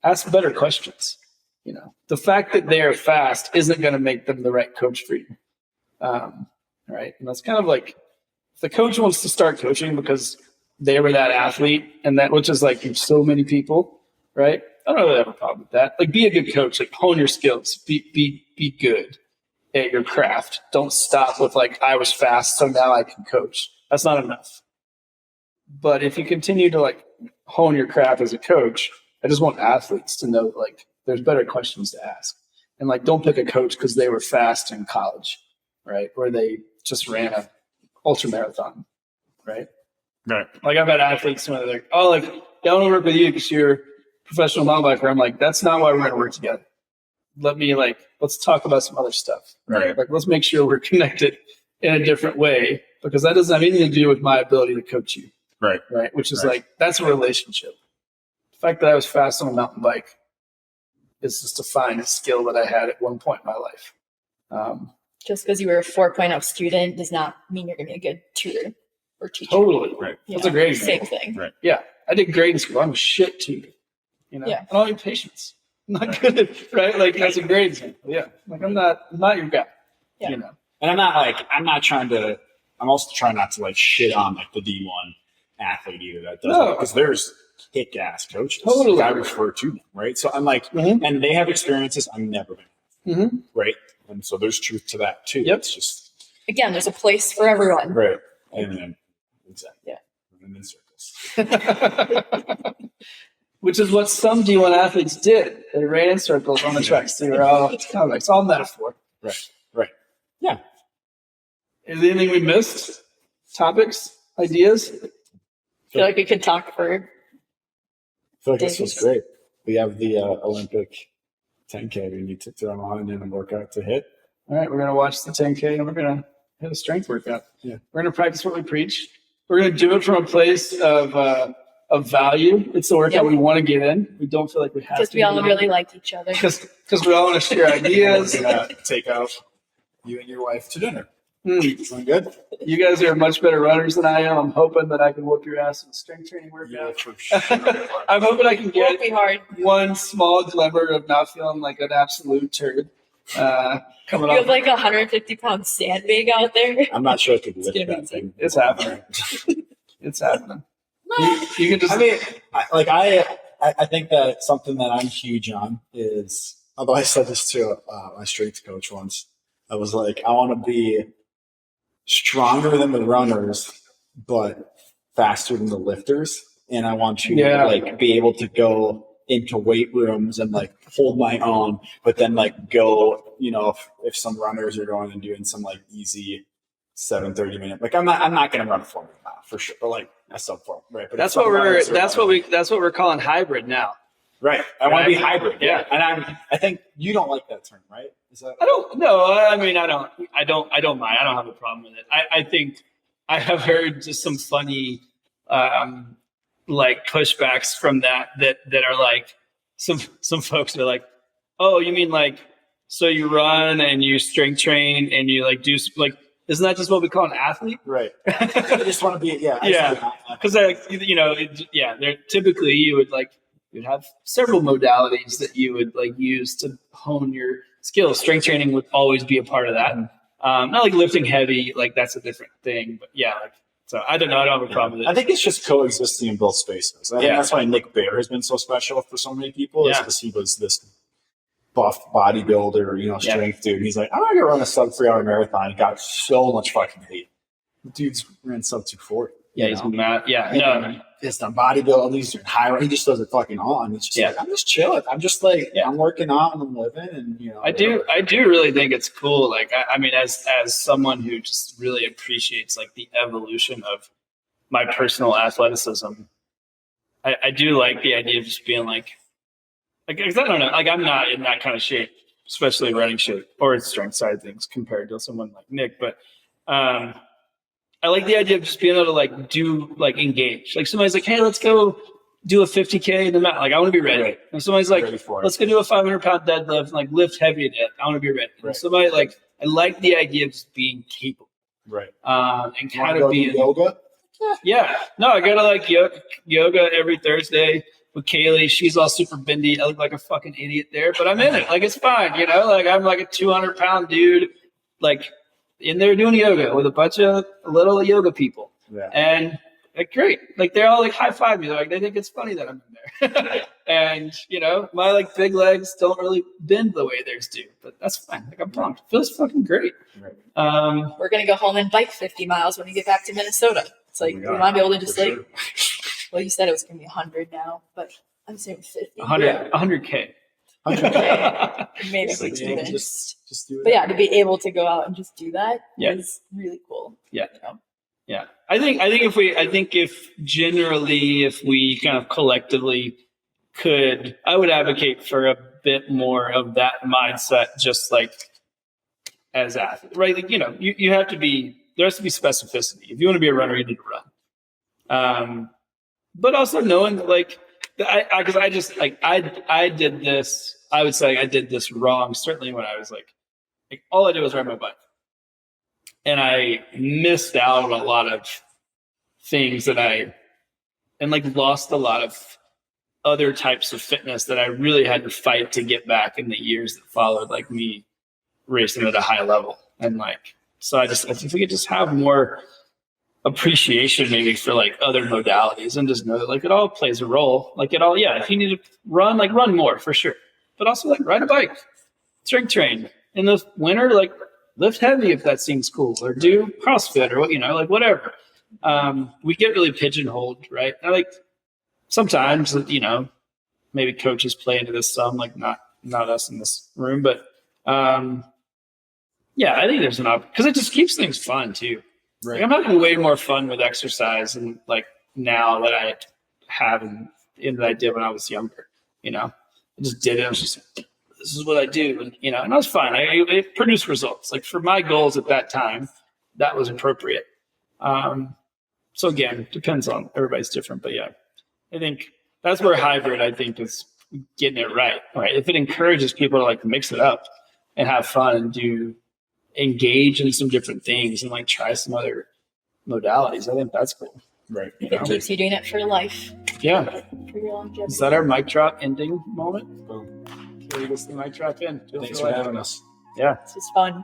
ask better questions. The fact that they are fast isn't going to make them the right coach for you. Right. And that's kind of if the coach wants to start coaching because they were that athlete and that, which is so many people, right? I don't really have a problem with that. Be a good coach, hone your skills, be good at your craft. Don't stop with I was fast, so now I can coach. That's not enough. But if you continue to hone your craft as a coach, I just want athletes to know there's better questions to ask. And don't pick a coach because they were fast in college, right? Or they just ran a ultra marathon, right? Right. I've had athletes when they're I want to work with you because you're a professional mountain biker. I'm like, that's not why we're going to work together. Let's talk about some other stuff. Right. Like, let's make sure we're connected in a different way, because that doesn't have anything to do with my ability to coach you. Right. Right. Which is Right. that's a relationship. The fact that I was fast on a mountain bike is just a fine skill that I had at one point in my life. Just because you were a 4.0 student does not mean you're going to be a good tutor or teacher. Totally. Right. That's a great Same example. thing. Right. Yeah. I did great in school. I'm a shit tutor. Yeah. I don't have patience. I'm not good at, right? Like, that's a great example. Yeah. Like, I'm not your guy. Yeah. And I'm also trying not to like shit on like the D1 athlete either that does it, because there's kick ass coaches. Totally. I refer to them, right? So I'm like, and they have experiences I'm never been, right? And so there's truth to that too. Yep. It's just, Again, there's a place for everyone. right. And then, exactly. Yeah. And then circles. Which is what some D1 athletes did. They ran in circles on the tracks. They were it's all metaphor. Right. Right. Yeah. Is there anything we missed? Topics? Ideas? I feel like we could talk for I feel like this was great. We have the Olympic 10K we need to throw on and a workout to hit. All right, we're going to watch the 10K and we're going to hit a strength workout. Yeah. We're going to practice what we preach. We're going to do it from a place of value. It's the workout we want to get in. We don't feel like we have to. because we all really like each other. Because we all want to share ideas. We're going to take out you and your wife to dinner. Sound good? You guys are much better runners than I am. I'm hoping that I can whoop your ass in a strength training workout. for sure. I'm hoping I can It won't get be hard. one small glimmer of not feeling like an absolute turd coming You have up. like a 150-pound sandbag out there. I'm not sure I could lift gonna be that insane. thing. It's happening. It's happening. You can just. I mean, I think that something that I'm huge on is, although I said this to my strength coach once, I was like, I want to be stronger than the runners, but faster than the lifters. And I want to like be able to go into weight rooms and like hold my own, but then like go, if some runners are going and doing some like easy 7:30 minute, like I'm not going to run a 4 minute mile for sure, but like a sub 4, right? But that's what we're calling hybrid now. Right. I want to be hybrid. Yeah. And I think you don't like that term, right? Is that? I don't know. I mean, I don't mind. I don't have a problem with it. I think I have heard just some funny, like pushbacks from that are like some folks are like, oh, you mean like, so you run and you strength train and you like do like, isn't that just what we call an athlete? Right. I just want to be, Because they're typically you'd have several modalities that you would like use to hone your skills. Strength training would always be a part of that. Not like lifting heavy, like that's a different thing. But so I don't know. I don't have a problem with it. I think it's just coexisting in both spaces. I think that's why Nick Bear has been so special for so many people, is because he was this buff bodybuilder, strength dude. He's like, I'm going to run a sub 3 hour marathon. He got so much fucking hate. The dude's ran sub 240. Yeah, he's mad. Yeah, He's done bodybuilding. He's doing high. He just does it fucking on. It's just like, I'm just chilling. I'm just like, I'm working out and I'm living, and I do really think it's cool. Like, I mean, as someone who just really appreciates like the evolution of my personal athleticism, I do like the idea of just being like, because I don't know, like I'm not in that kind of shape, especially running shape or strength side of things compared to someone like Nick, but. I like the idea of just being able to like do like engage. Like somebody's like, hey, let's go do a 50K in the mountain. Like I want to be ready. Right. And somebody's like, let's go do a 500-pound deadlift and like lift heavy at it. I want to be ready. Right. And somebody like, I like the idea of just being capable. Right. And kind of being yoga. Yeah. No, I go to like yoga every Thursday with Kailee. She's all super bendy. I look like a fucking idiot there, but I'm in it. Like it's fine. Like I'm like a 200-pound dude. Like, in there doing yoga with a bunch of little yoga people. Yeah. And like, great. Like they're all like high five me. They're like, they think it's funny that I'm in there. And my like big legs don't really bend the way theirs do, but that's fine. Like I'm pumped. It feels fucking great. Right. We're going to go home and bike 50 miles when we get back to Minnesota. It's like, we want to be able to just well, you said it was going to be 100 now, but I'm saying 50. 100K. Maybe we do this. Just do it. But to be able to go out and just do that is really cool. Yeah. I think if generally, if we kind of collectively could, I would advocate for a bit more of that mindset, just like as athletes, right? Like, you have to be, there has to be specificity. If you want to be a runner, you need to run. But also knowing that, like, because I just like I did this. I would say I did this wrong. Certainly when I was like all I did was ride my bike, and I missed out on a lot of things and lost a lot of other types of fitness that I really had to fight to get back in the years that followed, like me racing at a high level. And so I think we could just have more appreciation maybe for like other modalities, and just know that like it all plays a role. Like it all, if you need to run, like run more for sure, but also like ride a bike, strength train in the winter, like lift heavy if that seems cool, or do CrossFit or like whatever. We get really pigeonholed, right? And like sometimes, maybe coaches play into this some, like not us in this room, but I think there's an option because it just keeps things fun too. Right. Like, I'm having way more fun with exercise and like now that I have and that I did when I was younger. I just did it. I was just, this is what I do, and I was fine. It produced results. Like for my goals at that time, that was appropriate. So again, depends on everybody's different, but I think that's where hybrid, I think, is getting it right. Right. If it encourages people to like mix it up and have fun and engage in some different things and like try some other modalities, I think that's cool. Right. It keeps you doing it for life. Yeah. For your longevity. Is that our mic drop ending moment? Boom. Here we go, the mic drop in. Thanks for having us. Yeah. This was fun.